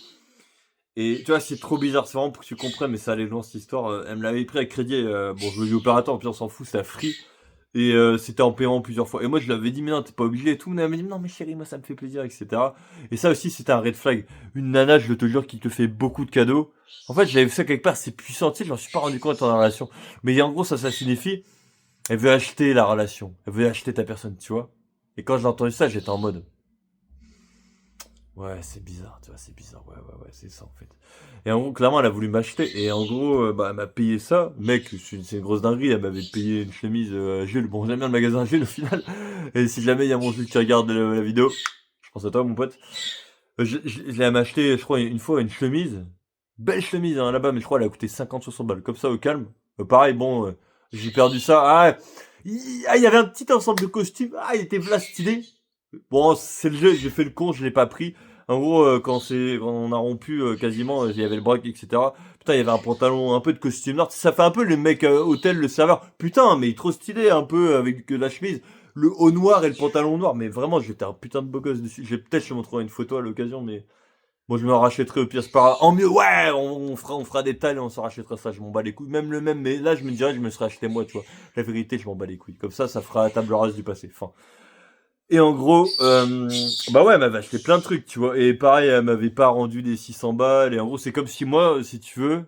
Et tu vois, c'est trop bizarre, c'est vraiment pour que tu comprennes, mais ça allait loin cette histoire. Elle me l'avait pris à crédit, bon, je me dis opérateur, puis on s'en fout, c'est à Free. Et c'était en paiement plusieurs fois. Et moi, je lui avais dit, mais non, t'es pas obligé et tout. Mais elle m'a dit, non, mais chérie, moi, ça me fait plaisir, etc. Et ça aussi, c'était un red flag. Une nana, je te jure, qui te fait beaucoup de cadeaux. En fait, j'avais vu ça quelque part, c'est puissant, tu sais, j'en suis pas rendu compte dans la relation. Mais en gros, ça signifie, elle veut acheter la relation. Elle veut acheter ta personne, tu vois. Et quand j'ai entendu ça, j'étais en mode, ouais, c'est bizarre, tu vois, c'est bizarre. Ouais, c'est ça en fait. Et en gros, clairement, elle a voulu m'acheter. Et en gros, bah, elle m'a payé ça. Mec, c'est une grosse dinguerie. Elle m'avait payé une chemise Jules. Bon, j'aime bien le magasin Jules au final. Et si jamais il y a mon Jules qui regarde la vidéo, je pense à toi, mon pote. Je l'ai acheté, je crois, une fois une chemise. Belle chemise hein, là-bas, mais je crois qu'elle a coûté 50-60 balles. Comme ça, au calme. Pareil, bon, j'ai perdu ça. Il y avait un petit ensemble de costumes. Ah, il était là stylé. Bon, c'est le jeu, j'ai fait le con, je l'ai pas pris. En gros, quand on a rompu quasiment, il y avait le break, etc. Putain, il y avait un pantalon, un peu de costume noir. Ça fait un peu le mec hôtel, le serveur. Putain, mais il est trop stylé, un peu avec la chemise, le haut noir et le pantalon noir. Mais vraiment, j'étais un putain de beau gosse dessus. Peut-être je te montrerai une photo à l'occasion, mais moi je me rachèterai au pire c'est pas en mieux. Ouais, on fera des tailles et on se rachètera ça. Je m'en bats les couilles. Même le même, mais là je me dirais, je me serais acheté moi, tu vois. La vérité, je m'en bats les couilles. Comme ça fera table rase du passé. Fin. Et en gros, bah ouais, elle m'avait acheté plein de trucs, tu vois. Et pareil, elle m'avait pas rendu des 600 balles. Et en gros, c'est comme si moi, si tu veux,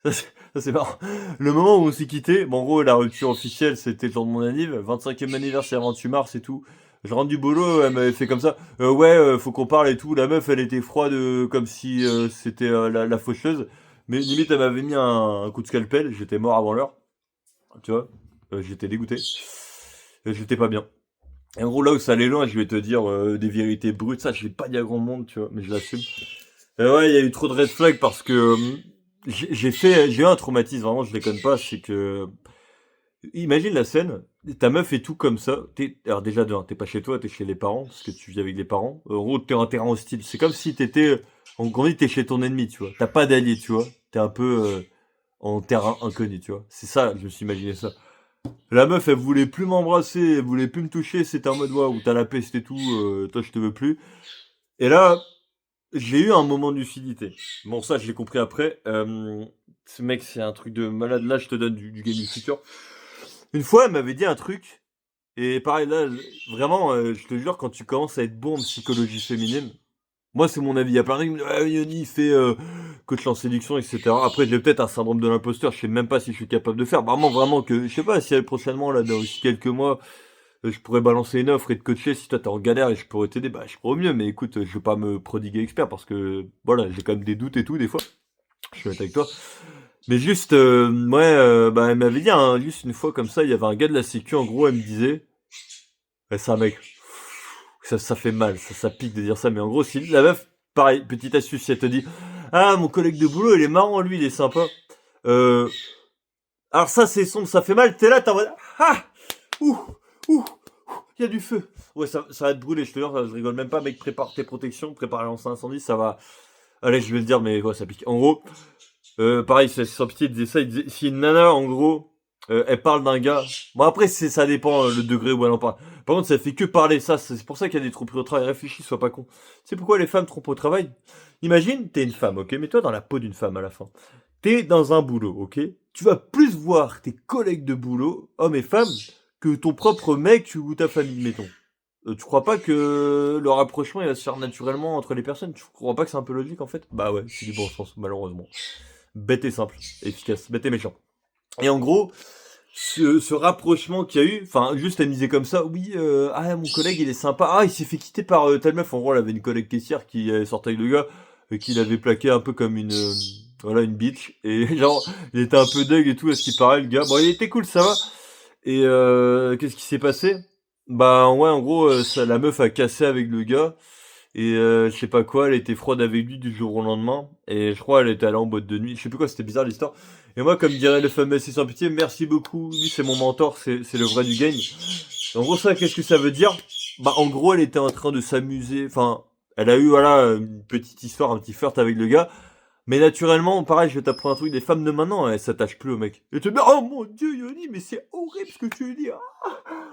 ça c'est marrant. Le moment où on s'est quitté, bon, en gros, la rupture officielle, c'était le jour de mon anniv, 25e anniversaire, 28 mars et tout. Je rentre du boulot, elle m'avait fait comme ça. Ouais, faut qu'on parle et tout. La meuf, elle était froide, comme si c'était la faucheuse. Mais limite, elle m'avait mis un coup de scalpel. J'étais mort avant l'heure. Tu vois, j'étais dégoûté. J'étais pas bien. Et en gros, là où ça allait loin, je vais te dire des vérités brutes, ça je l'ai pas dit à grand monde, tu vois, mais je l'assume. Ouais, il y a eu trop de red flags parce que j'ai eu un traumatisme, vraiment, je déconne pas, c'est que, imagine la scène, ta meuf est tout comme ça, alors déjà de un, t'es pas chez toi, t'es chez les parents, parce que tu vis avec les parents, en gros, t'es en terrain hostile, c'est comme si en gros, t'es chez ton ennemi, tu vois, t'as pas d'allié, tu vois, t'es un peu en terrain inconnu, tu vois, c'est ça, je me suis imaginé ça. La meuf, elle voulait plus m'embrasser, elle voulait plus me toucher, c'était en mode waouh, t'as la peste et tout, toi je te veux plus. Et là, j'ai eu un moment de lucidité. Bon, ça, je l'ai compris après. Ce mec, c'est un truc de malade. Là, je te donne du game du futur. Une fois, elle m'avait dit un truc. Et pareil, là, vraiment, je te jure, quand tu commences à être bon en psychologie féminine, moi, c'est mon avis. Il y a plein de gens qui me disent, ah, Yoni, il fait coach en séduction, etc. Après, j'ai peut-être un syndrome de l'imposteur. Je sais même pas si je suis capable de faire. Vraiment que, je sais pas si prochainement, là, dans aussi quelques mois, je pourrais balancer une offre et te coacher. Si toi, t'es en galère et je pourrais t'aider, bah, je pourrais au mieux. Mais écoute, je vais pas me prodiguer expert parce que, voilà, j'ai quand même des doutes et tout, des fois. Je suis honnête avec toi. Mais juste, ouais, bah, elle m'avait dit, hein, juste une fois comme ça, il y avait un gars de la sécu, en gros, elle me disait, ouais, c'est un mec. Ça fait mal, ça pique de dire ça, mais en gros, si la meuf, pareil, petite astuce, si elle te dit, ah, mon collègue de boulot, il est marrant, lui, il est sympa. Alors ça, c'est sombre, ça fait mal, t'es là, t'es en mode, ah, ouh, ouh, il y a du feu. Ouais, ça va te brûler, je te jure, je rigole même pas, mec, prépare tes protections, prépare à lancer un incendie, ça va. Allez, je vais le dire, mais ouais, ça pique. En gros, pareil, sans pitié, il disait ça, il disait, si une nana, en gros, elle parle d'un gars, bon après, ça dépend le degré où elle en parle. Par contre, ça fait que parler, ça, c'est pour ça qu'il y a des tromperies au travail, réfléchis, sois pas con. Tu sais pourquoi les femmes trompent au travail? Imagine, t'es une femme, ok, mets-toi dans la peau d'une femme à la fin. T'es dans un boulot, ok? Tu vas plus voir tes collègues de boulot, hommes et femmes, que ton propre mec ou ta famille, mettons. Tu crois pas que le rapprochement il va se faire naturellement entre les personnes? Tu crois pas que c'est un peu logique en fait? Bah ouais, c'est du bon sens, malheureusement. Bête et simple, efficace, bête et méchant. Et en gros, ce rapprochement qu'il y a eu, enfin, juste elle me disait comme ça, oui, ah, mon collègue il est sympa, ah, il s'est fait quitter par telle meuf, en gros, elle avait une collègue caissière qui sortait avec le gars, et qui l'avait plaqué un peu comme une, voilà, une bitch, et genre, il était un peu deg et tout, à ce qui paraît, le gars, bon, il était cool, ça va, et qu'est-ce qui s'est passé? Bah, ouais, en gros, la meuf a cassé avec le gars, et je sais pas quoi, elle était froide avec lui du jour au lendemain. Et je crois elle était allée en boîte de nuit. Je sais plus quoi, c'était bizarre l'histoire. Et moi, comme dirait le fameux C'est sans pitié, merci beaucoup. Lui, c'est mon mentor, c'est le vrai du game. En gros, ça, qu'est-ce que ça veut dire? Bah, en gros, elle était en train de s'amuser. Enfin, elle a eu, voilà, une petite histoire, un petit flirt avec le gars. Mais naturellement, pareil, je vais t'apprendre un truc, les femmes de maintenant, elles s'attachent plus au mec. Et tu te dis, oh mon dieu, Yoni, mais c'est horrible ce que tu dis.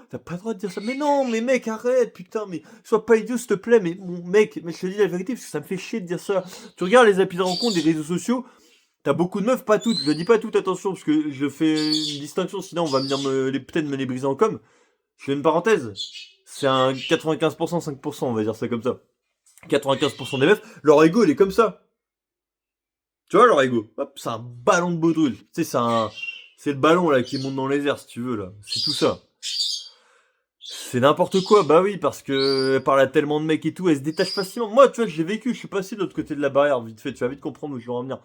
T'as pas le droit de dire ça. Mais non, mais mec, arrête, putain, mais sois pas idiot, s'il te plaît, mais mon mec, mais je te dis la vérité, parce que ça me fait chier de dire ça. Tu regardes les applis de rencontre des réseaux sociaux, t'as beaucoup de meufs, pas toutes, je dis pas toutes, attention, parce que je fais une distinction, sinon on va venir peut-être me les briser en com. Je fais une parenthèse. C'est un 95%, 5%, on va dire ça comme ça. 95% des meufs, leur ego, il est comme ça. Tu vois, leur ego, hop, c'est un ballon de baudruche. Tu sais, c'est le ballon, là, qui monte dans les airs, si tu veux, là. C'est tout ça. C'est n'importe quoi, bah oui, parce que elle parle à tellement de mecs et tout, elle se détache facilement. Moi, tu vois, j'ai vécu, je suis passé de l'autre côté de la barrière, vite fait, tu vas vite comprendre où je veux en venir.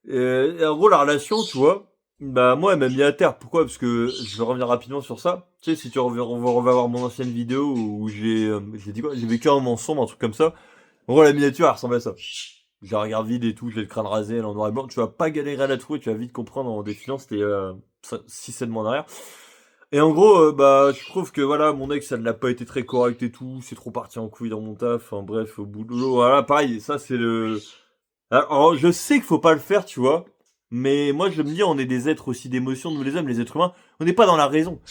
Et en gros, la relation, tu vois, bah moi, elle m'a mis à terre. Pourquoi? Parce que je vais revenir rapidement sur ça. Tu sais, si tu reviens, on va voir mon ancienne vidéo où j'ai dit quoi? J'ai vécu un moment sombre, un truc comme ça. En gros, la miniature, elle ressemble à ça. Je la regarde vide et tout, j'ai le crâne rasé, elle est en noir et blanc. Tu vas pas galérer à la trouver, tu vas vite comprendre en défilant, c'était 6-7 mois en arrière. Et en gros, bah, je trouve que voilà, mon ex, ça ne l'a pas été très correct et tout, c'est trop parti en couille dans mon taf, enfin bref, au boulot, voilà, pareil, ça c'est le... Alors, je sais qu'il faut pas le faire, tu vois, mais moi je me dis, on est des êtres aussi d'émotions, nous les hommes, les êtres humains, on n'est pas dans la raison.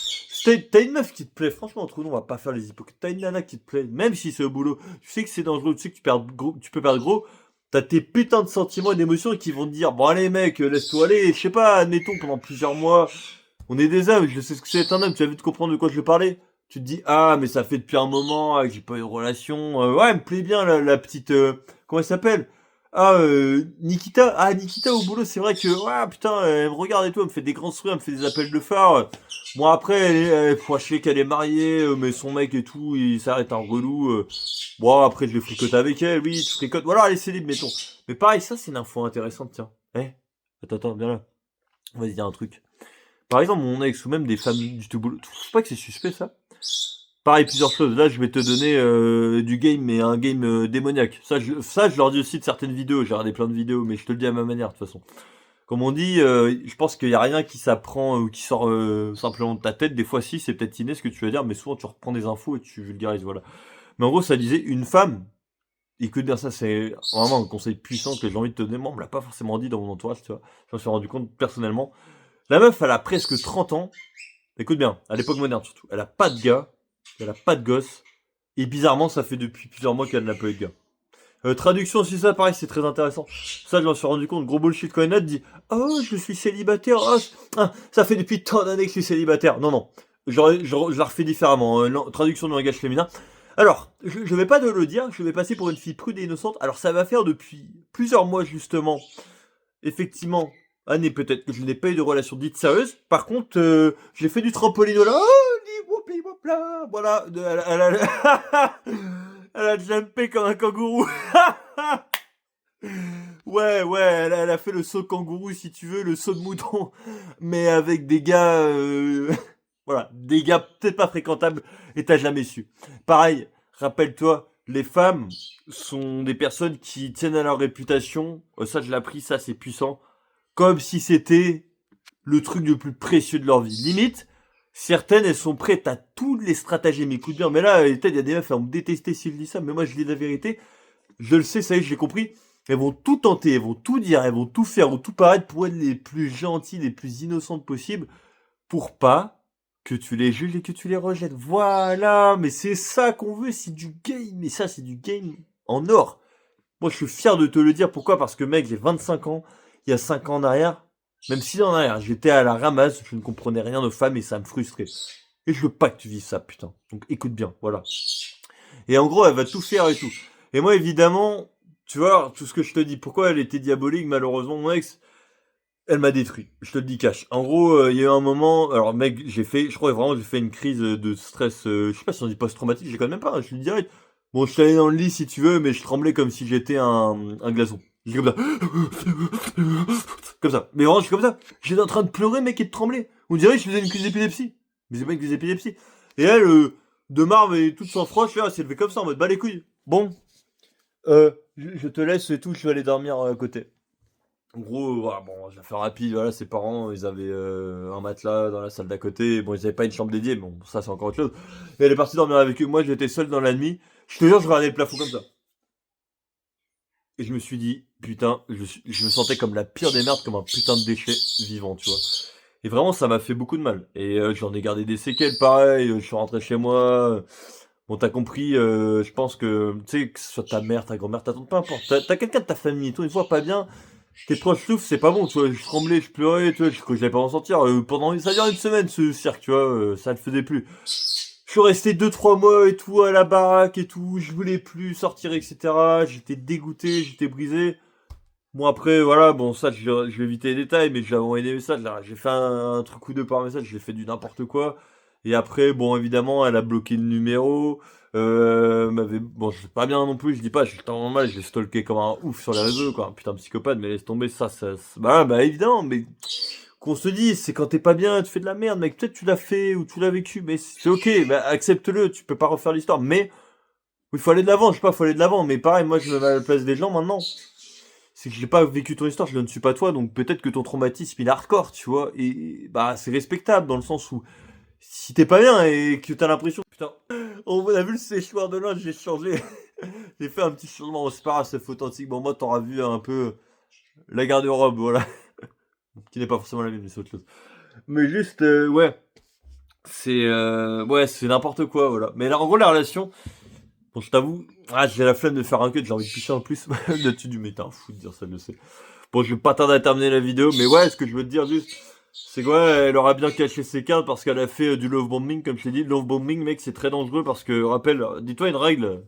T'as une meuf qui te plaît, franchement, entre nous, on va pas faire les hypocrites, t'as une nana qui te plaît, même si c'est au boulot, tu sais que c'est dangereux, tu sais que tu peux perdre gros, t'as tes putains de sentiments et d'émotions qui vont te dire, bon allez mec, laisse-toi aller, je sais pas, admettons, pendant plusieurs mois... On est des hommes, je sais ce que c'est être un homme, tu as vite comprendre de quoi je veux parler. Tu te dis, ah, mais ça fait depuis un moment que j'ai pas eu de relation. Ouais, elle me plaît bien la petite... comment elle s'appelle? Ah, Nikita. Ah, Nikita au boulot, c'est vrai que... Ouais, putain, elle me regarde et tout, elle me fait des grands sourires, elle me fait des appels de phare. Bon, après, je sais qu'elle est mariée, mais son mec et tout, il s'arrête un relou. Bon, après, je vais fricoter avec elle, oui, tu fricotes. Voilà, elle est célib, mettons. Mais pareil, ça, c'est une info intéressante, tiens. Attends, viens là. On va se dire un truc. Par exemple, mon ex ou même des femmes du tout boulot. Tu trouves pas que c'est suspect ça? Pareil, plusieurs choses. Là, je vais te donner du game, mais un game démoniaque. Ça, je leur dis aussi de certaines vidéos. J'ai regardé plein de vidéos, mais je te le dis à ma manière, de toute façon. Comme on dit, je pense qu'il n'y a rien qui s'apprend ou qui sort simplement de ta tête. Des fois, si, c'est peut-être inné ce que tu vas dire, mais souvent, tu reprends des infos et tu vulgarises, voilà. Mais en gros, ça disait une femme. Écoute bien ça, c'est vraiment un conseil puissant que j'ai envie de te donner. Moi, on me l'a pas forcément dit dans mon entourage, tu vois. Je m'en suis rendu compte personnellement. La meuf, elle a presque 30 ans. Écoute bien, à l'époque moderne surtout. Elle a pas de gars, elle a pas de gosse. Et bizarrement, ça fait depuis plusieurs mois qu'elle n'a pas eu de gars. Traduction aussi, ça, pareil, c'est très intéressant. Ça, je m'en suis rendu compte. Gros bullshit quand elle dit, oh, je suis célibataire. Oh, ça fait depuis tant d'années que je suis célibataire. Non. Je la refais différemment. Traduction de langage féminin. Alors, je vais pas te le dire, je vais passer pour une fille prude et innocente. Alors, ça va faire depuis plusieurs mois, justement. Effectivement, année peut-être que je n'ai pas eu de relation dite sérieuse. Par contre, j'ai fait du trampoline là. Oh, là. Voilà, elle a jumpé comme un kangourou. Ouais, elle a fait le saut kangourou si tu veux, le saut de mouton, mais avec des gars, voilà, des gars peut-être pas fréquentables, et t'as jamais su. Pareil, rappelle-toi, les femmes sont des personnes qui tiennent à leur réputation, ça je l'ai appris, ça c'est puissant, comme si c'était le truc le plus précieux de leur vie. Limite, Certaines, elles sont prêtes à toutes les stratagèmes. Écoute bien, mais là, peut-être il y a des meufs, elles vont me détester si je dis ça, mais moi, je dis la vérité. Je le sais, ça y est, je l'ai compris. Elles vont tout tenter, elles vont tout dire, elles vont tout faire, ou tout paraître pour être les plus gentilles, les plus innocentes possibles, pour pas que tu les juges et que tu les rejettes. Voilà, mais c'est ça qu'on veut, c'est du game. Et ça, c'est du game en or. Moi, je suis fier de te le dire. Pourquoi? Parce que, mec, j'ai 25 ans. Il y a 5 ans en arrière, même 6 ans en arrière, j'étais à la ramasse, je ne comprenais rien aux femmes et ça me frustrait. Et je veux pas que tu vives ça, putain. Donc écoute bien, voilà. Et en gros, elle va tout faire et tout. Et moi, évidemment, tu vois, tout ce que je te dis, pourquoi elle était diabolique, malheureusement, mon ex, elle m'a détruit. Je te le dis cash. En gros, il y a eu un moment, alors mec, je crois vraiment, j'ai fait une crise de stress, je sais pas si on dit post-traumatique, j'ai quand même pas, hein, je te le dirais. Bon, je suis allé dans le lit si tu veux, mais je tremblais comme si j'étais un glaçon. J'étais comme ça. Comme ça. Mais vraiment, je suis comme ça. J'étais en train de pleurer, mec, et de trembler. On dirait que je faisais une crise d'épilepsie. Mais c'est pas une crise d'épilepsie. Et elle, de marre, et toute sang froid, je fais, ah, c'est levé comme ça, en mode, bah les couilles. Bon, je te laisse et tout, je vais aller dormir à côté. En gros, voilà, bon, je vais faire rapide, voilà, ses parents, ils avaient un matelas dans la salle d'à côté, bon, ils avaient pas une chambre dédiée, bon, ça c'est encore autre chose. Et elle est partie dormir avec eux, moi j'étais seul dans la nuit, je te jure, je regardais le plafond comme ça. Et je me suis dit, putain, je me sentais comme la pire des merdes, comme un putain de déchet vivant, tu vois. Et vraiment, ça m'a fait beaucoup de mal. Et j'en ai gardé des séquelles, pareil, je suis rentré chez moi. Bon, t'as compris, je pense que ce soit ta mère, ta grand-mère, ta tante, peu importe. T'as quelqu'un de ta famille, toi, une fois pas bien, tes proches souffrent, c'est pas bon, tu vois. Je tremblais, je pleurais, tu vois, je crois que j'allais pas en sortir. Ça dure une semaine, ce cirque, tu vois, ça le faisait plus. Je suis resté 2 3 mois et tout à la baraque et tout, je voulais plus sortir, etc. J'étais dégoûté, j'étais brisé. Bon après voilà, bon ça je vais éviter les détails, mais j'ai envoyé des messages là, j'ai fait un truc ou deux par message, j'ai fait du n'importe quoi. Et après bon évidemment elle a bloqué le numéro, m'avait bon je sais pas bien non plus, je dis pas, j'étais en mal, je l'ai stalké comme un ouf sur les réseaux quoi, un putain de psychopathe, mais laisse tomber bah évidemment, mais qu'on se dise, c'est quand t'es pas bien, tu fais de la merde, mec, peut-être tu l'as fait ou tu l'as vécu, mais c'est ok, bah accepte-le, tu peux pas refaire l'histoire, mais il faut aller de l'avant, je sais pas, faut aller de l'avant, mais pareil, moi je me mets à la place des gens maintenant. C'est que j'ai pas vécu ton histoire, je ne suis pas toi, donc peut-être que ton traumatisme il est hardcore, tu vois, et bah c'est respectable dans le sens où si t'es pas bien et que t'as l'impression, putain, on a vu le séchoir de linge, j'ai changé, j'ai fait un petit changement, bon, c'est pas grave, c'est authentique, bon moi t'auras vu un peu la garde-robe, voilà, qui n'est pas forcément la même, mais c'est autre chose. Mais juste, ouais, c'est n'importe quoi, voilà. Mais là, en gros, la relation, bon, je t'avoue, j'ai la flemme de faire un cut, j'ai envie de pisser en plus là-dessus du méta, fou de dire ça, je le sais. Bon, je vais pas tarder à terminer la vidéo, mais ouais, ce que je veux te dire juste, c'est que ouais, elle aura bien caché ses cartes parce qu'elle a fait du love bombing, comme je t'ai dit. Love bombing, mec, c'est très dangereux parce que, rappelle, dis-toi une règle,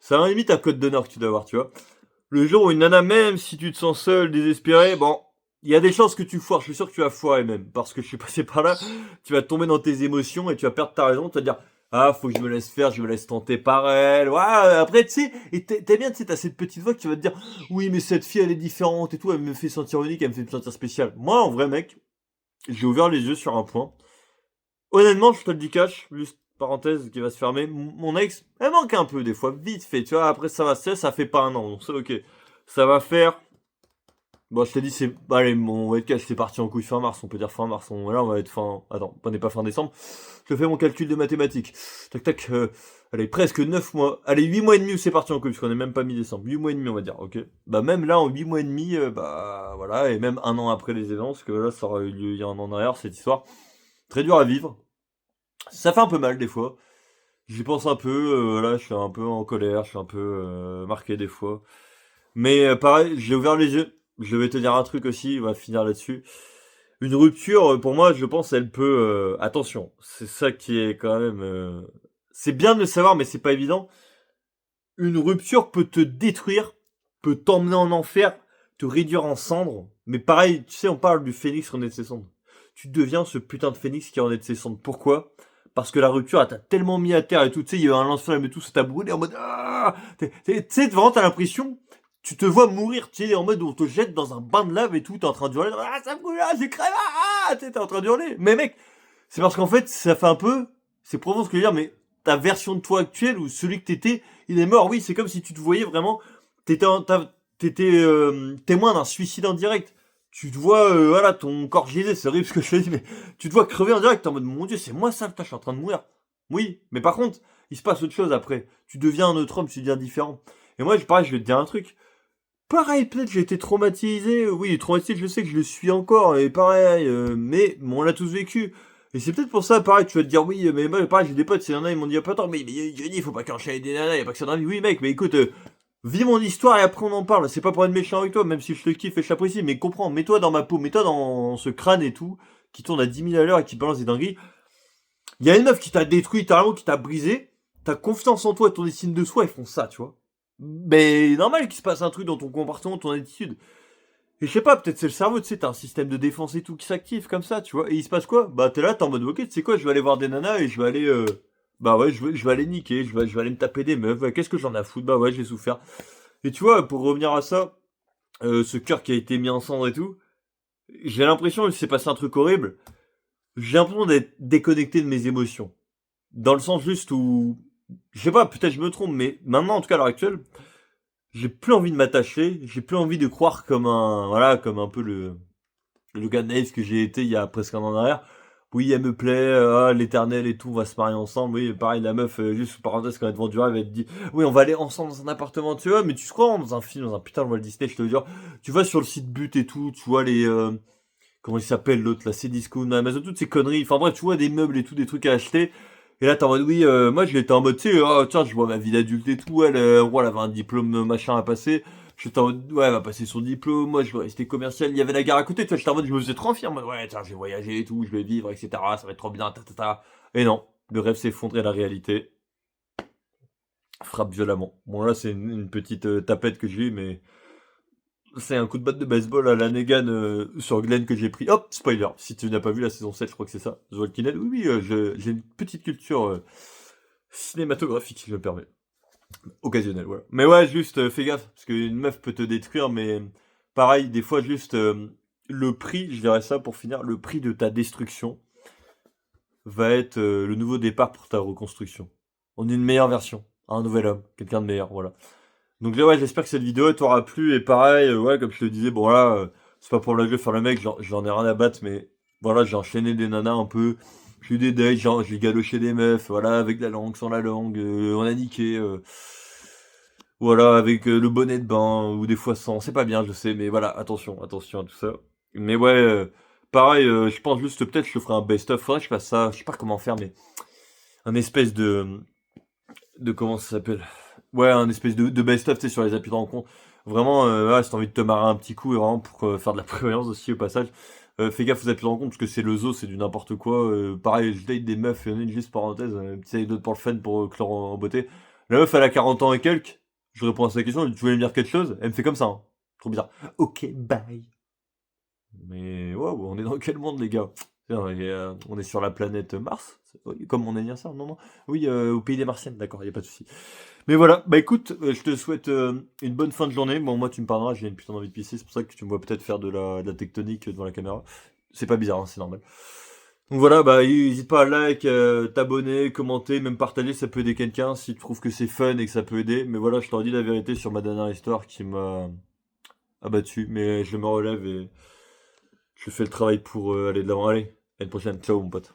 c'est à la limite un code d'honneur que tu dois avoir, tu vois. Le jour où une nana, même si tu te sens seul, désespéré, bon, il y a des chances que tu foires, je suis sûr que tu vas foirer même, parce que je suis passé par là, tu vas tomber dans tes émotions et tu vas perdre ta raison, tu vas te dire, ah, faut que je me laisse faire, je me laisse tenter par elle, ouais, après, tu sais, et t'es bien, tu sais, t'as cette petite voix qui va te dire, oui, mais cette fille, elle est différente et tout, elle me fait sentir unique, elle me fait sentir spécial. Moi, en vrai, mec, j'ai ouvert les yeux sur un point. Honnêtement, je te le dis cash, juste parenthèse qui va se fermer, mon ex, elle manque un peu des fois, vite fait, tu vois, après ça va se faire, ça fait pas un an, donc c'est ok. Ça va faire. Bon, je t'ai dit, allez, mon webcast, c'est parti en couille fin mars, on peut dire fin mars, là, on va être fin. Attends, on n'est pas fin décembre. Je fais mon calcul de mathématiques. Tac, tac, allez, presque 9 mois. Allez, 8 mois et demi où c'est parti en couille, parce qu'on est même pas mi-décembre. 8 mois et demi, on va dire, ok. Bah, même là, en 8 mois et demi, bah, voilà, et même un an après les événements, parce que là, ça aura eu lieu il y a un an en arrière, cette histoire. Très dur à vivre. Ça fait un peu mal, des fois. J'y pense un peu, là, je suis un peu en colère, je suis un peu marqué, des fois. Mais pareil, j'ai ouvert les yeux. Je vais te dire un truc aussi, on va finir là-dessus. Une rupture, pour moi, je pense, elle peut... attention, c'est ça qui est quand même... c'est bien de le savoir, mais c'est pas évident. Une rupture peut te détruire, peut t'emmener en enfer, te réduire en cendres. Mais pareil, tu sais, on parle du phénix renaît de ses cendres. Tu deviens ce putain de phénix qui renaît de ses cendres. Pourquoi? Parce que la rupture, elle t'a tellement mis à terre et tout. Tu sais, il y a eu un lance-flamme et tout, ça t'a brûlé en mode... Ah, tu sais, vraiment, t'as l'impression... Tu te vois mourir, tu sais, en mode où on te jette dans un bain de lave et tout, t'es en train de hurler, ah, ça me brûle, ah, j'ai crève, ah, tu sais, t'es en train de hurler. Mais mec, c'est parce qu'en fait, ça fait un peu, c'est profond ce que je veux dire, mais ta version de toi actuelle ou celui que t'étais, il est mort. Oui, c'est comme si tu te voyais vraiment, t'étais témoin d'un suicide en direct. tu te vois, voilà, ton corps gisé, c'est horrible ce que je te dis, mais tu te vois crever en direct, t'es en mode, mon Dieu, c'est moi ça, putain, je suis en train de mourir. Oui, mais par contre, il se passe autre chose après. Tu deviens un autre homme, tu deviens différent. Et moi, pareil, je vais te dire un truc. Pareil, peut-être j'ai été traumatisé. Oui, traumatisé, je sais que je le suis encore, et pareil, mais bon, on l'a tous vécu. Et c'est peut-être pour ça, pareil, tu vas te dire, oui, mais moi, pareil, j'ai des potes, c'est nanas, ils m'ont dit, ah, pas attends, mais Johnny, faut pas qu'enchaîner des nanas, y a pas que ça dans la vie. Oui, mec, mais écoute, vis mon histoire et après on en parle. C'est pas pour être méchant avec toi, même si je te kiffe et je t'apprécie, mais comprends, mets-toi dans ma peau, mets-toi dans ce crâne et tout, qui tourne à 10 000 à l'heure et qui balance des dingueries. Il y a une meuf qui t'a détruit, littéralement, qui t'a brisé, t'as confiance en toi, ton estime de soi, ils font ça, tu vois. Mais normal qu'il se passe un truc dans ton comportement, ton attitude. Et je sais pas, peut-être c'est le cerveau, tu sais, t'as un système de défense et tout qui s'active comme ça, tu vois. Et il se passe quoi? Bah t'es là, t'es en mode ok, tu sais quoi, je vais aller voir des nanas et je vais aller bah ouais, je vais aller niquer, je vais aller me taper des meufs, ouais, qu'est-ce que j'en ai à foutre? Bah ouais, j'ai souffert. Et tu vois, pour revenir à ça, ce cœur qui a été mis en cendres et tout, j'ai l'impression qu'il s'est passé un truc horrible. J'ai l'impression d'être déconnecté de mes émotions. Dans le sens juste où, je sais pas, peut-être je me trompe, mais maintenant, en tout cas à l'heure actuelle, j'ai plus envie de m'attacher, j'ai plus envie de croire comme un, voilà, comme un peu le gars naïf que j'ai été il y a presque un an en arrière. Oui, elle me plaît, l'éternel et tout, on va se marier ensemble. Oui, pareil, la meuf, juste sous parenthèse, quand elle te vend du rêve, elle te dit, oui, on va aller ensemble dans un appartement, tu vois, mais tu te crois dans un film, dans un putain de Walt Disney, je te jure. Tu vas sur le site but et tout, tu vois les, comment il s'appelle l'autre, là, Cdiscount, Amazon, toutes ces conneries. Enfin bref, tu vois des meubles et tout, des trucs à acheter. Et là, t'es en mode, oui, moi, j'étais en mode, tu sais, oh, tiens, je vois ma vie d'adulte et tout, elle, elle avait un diplôme machin à passer. J'étais en mode, ouais, elle va passer son diplôme, moi, je vais rester commercial, il y avait la gare à côté, tu vois, j'étais en mode, je me faisais trop fier, en mode, ouais, tiens, je vais voyager et tout, je vais vivre, etc., ça va être trop bien, ta, ta, ta. Et non, le rêve s'effondre et la réalité frappe violemment. Bon, là, c'est une petite tapette que j'ai eue, mais c'est un coup de batte de baseball à la Negan sur Glenn que j'ai pris. Hop, spoiler. Si tu n'as pas vu la saison 7, je crois que c'est ça. The Walking Dead. Oui, oui, j'ai une petite culture cinématographique, si je me permets. Occasionnelle, voilà. Mais ouais, juste fais gaffe, parce qu'une meuf peut te détruire, mais pareil, des fois, juste le prix, je dirais ça pour finir, le prix de ta destruction va être le nouveau départ pour ta reconstruction. On est une meilleure version, un nouvel homme, quelqu'un de meilleur, voilà. Donc là, ouais, j'espère que cette vidéo t'aura plu. Et pareil, ouais, comme je te disais, bon là, c'est pas pour le jeu faire le mec, j'en ai rien à battre, mais voilà, j'ai enchaîné des nanas un peu. J'ai eu des dates, genre, j'ai galoché des meufs, voilà, avec la langue, sans la langue, on a niqué, voilà, avec le bonnet de bain, ou des fois sans, c'est pas bien, je sais, mais voilà, attention, attention à tout ça. Mais ouais, pareil, je pense juste, peut-être, je te ferai un best-of, faudrait que je fasse ça, je sais pas comment faire, mais un espèce de comment ça s'appelle? Ouais, un espèce de best-of, tu sais, sur les applis de rencontre. Vraiment, voilà, si t'as envie de te marrer un petit coup, et vraiment pour faire de la prévoyance aussi au passage, fais gaffe aux applis de rencontre, parce que c'est le zoo, c'est du n'importe quoi. Pareil, je date des meufs, il y en a une juste parenthèse, petite anecdote pour le fun, pour clore en beauté. La meuf, elle a 40 ans et quelques, je réponds à sa question, elle dit, tu voulais me dire quelque chose? Elle me fait comme ça, hein. Trop bizarre. Ok, bye. Mais waouh, on est dans quel monde, les gars? Tiens, on est sur la planète Mars? Oui, comme mon anniversaire, non, non. Oui, au pays des Martiennes, d'accord, y a pas de souci. Mais voilà, bah écoute, je te souhaite une bonne fin de journée. Bon, moi, tu me parleras, j'ai une putain d'envie de pisser, c'est pour ça que tu me vois peut-être faire de la tectonique devant la caméra. C'est pas bizarre, hein, c'est normal. Donc voilà, bah n'hésite pas à like, t'abonner, commenter, même partager, ça peut aider quelqu'un si tu trouves que c'est fun et que ça peut aider. Mais voilà, je t'aurais dit la vérité sur ma dernière histoire qui m'a abattu, mais je me relève et je fais le travail pour aller de l'avant. Allez, à une prochaine, ciao mon pote.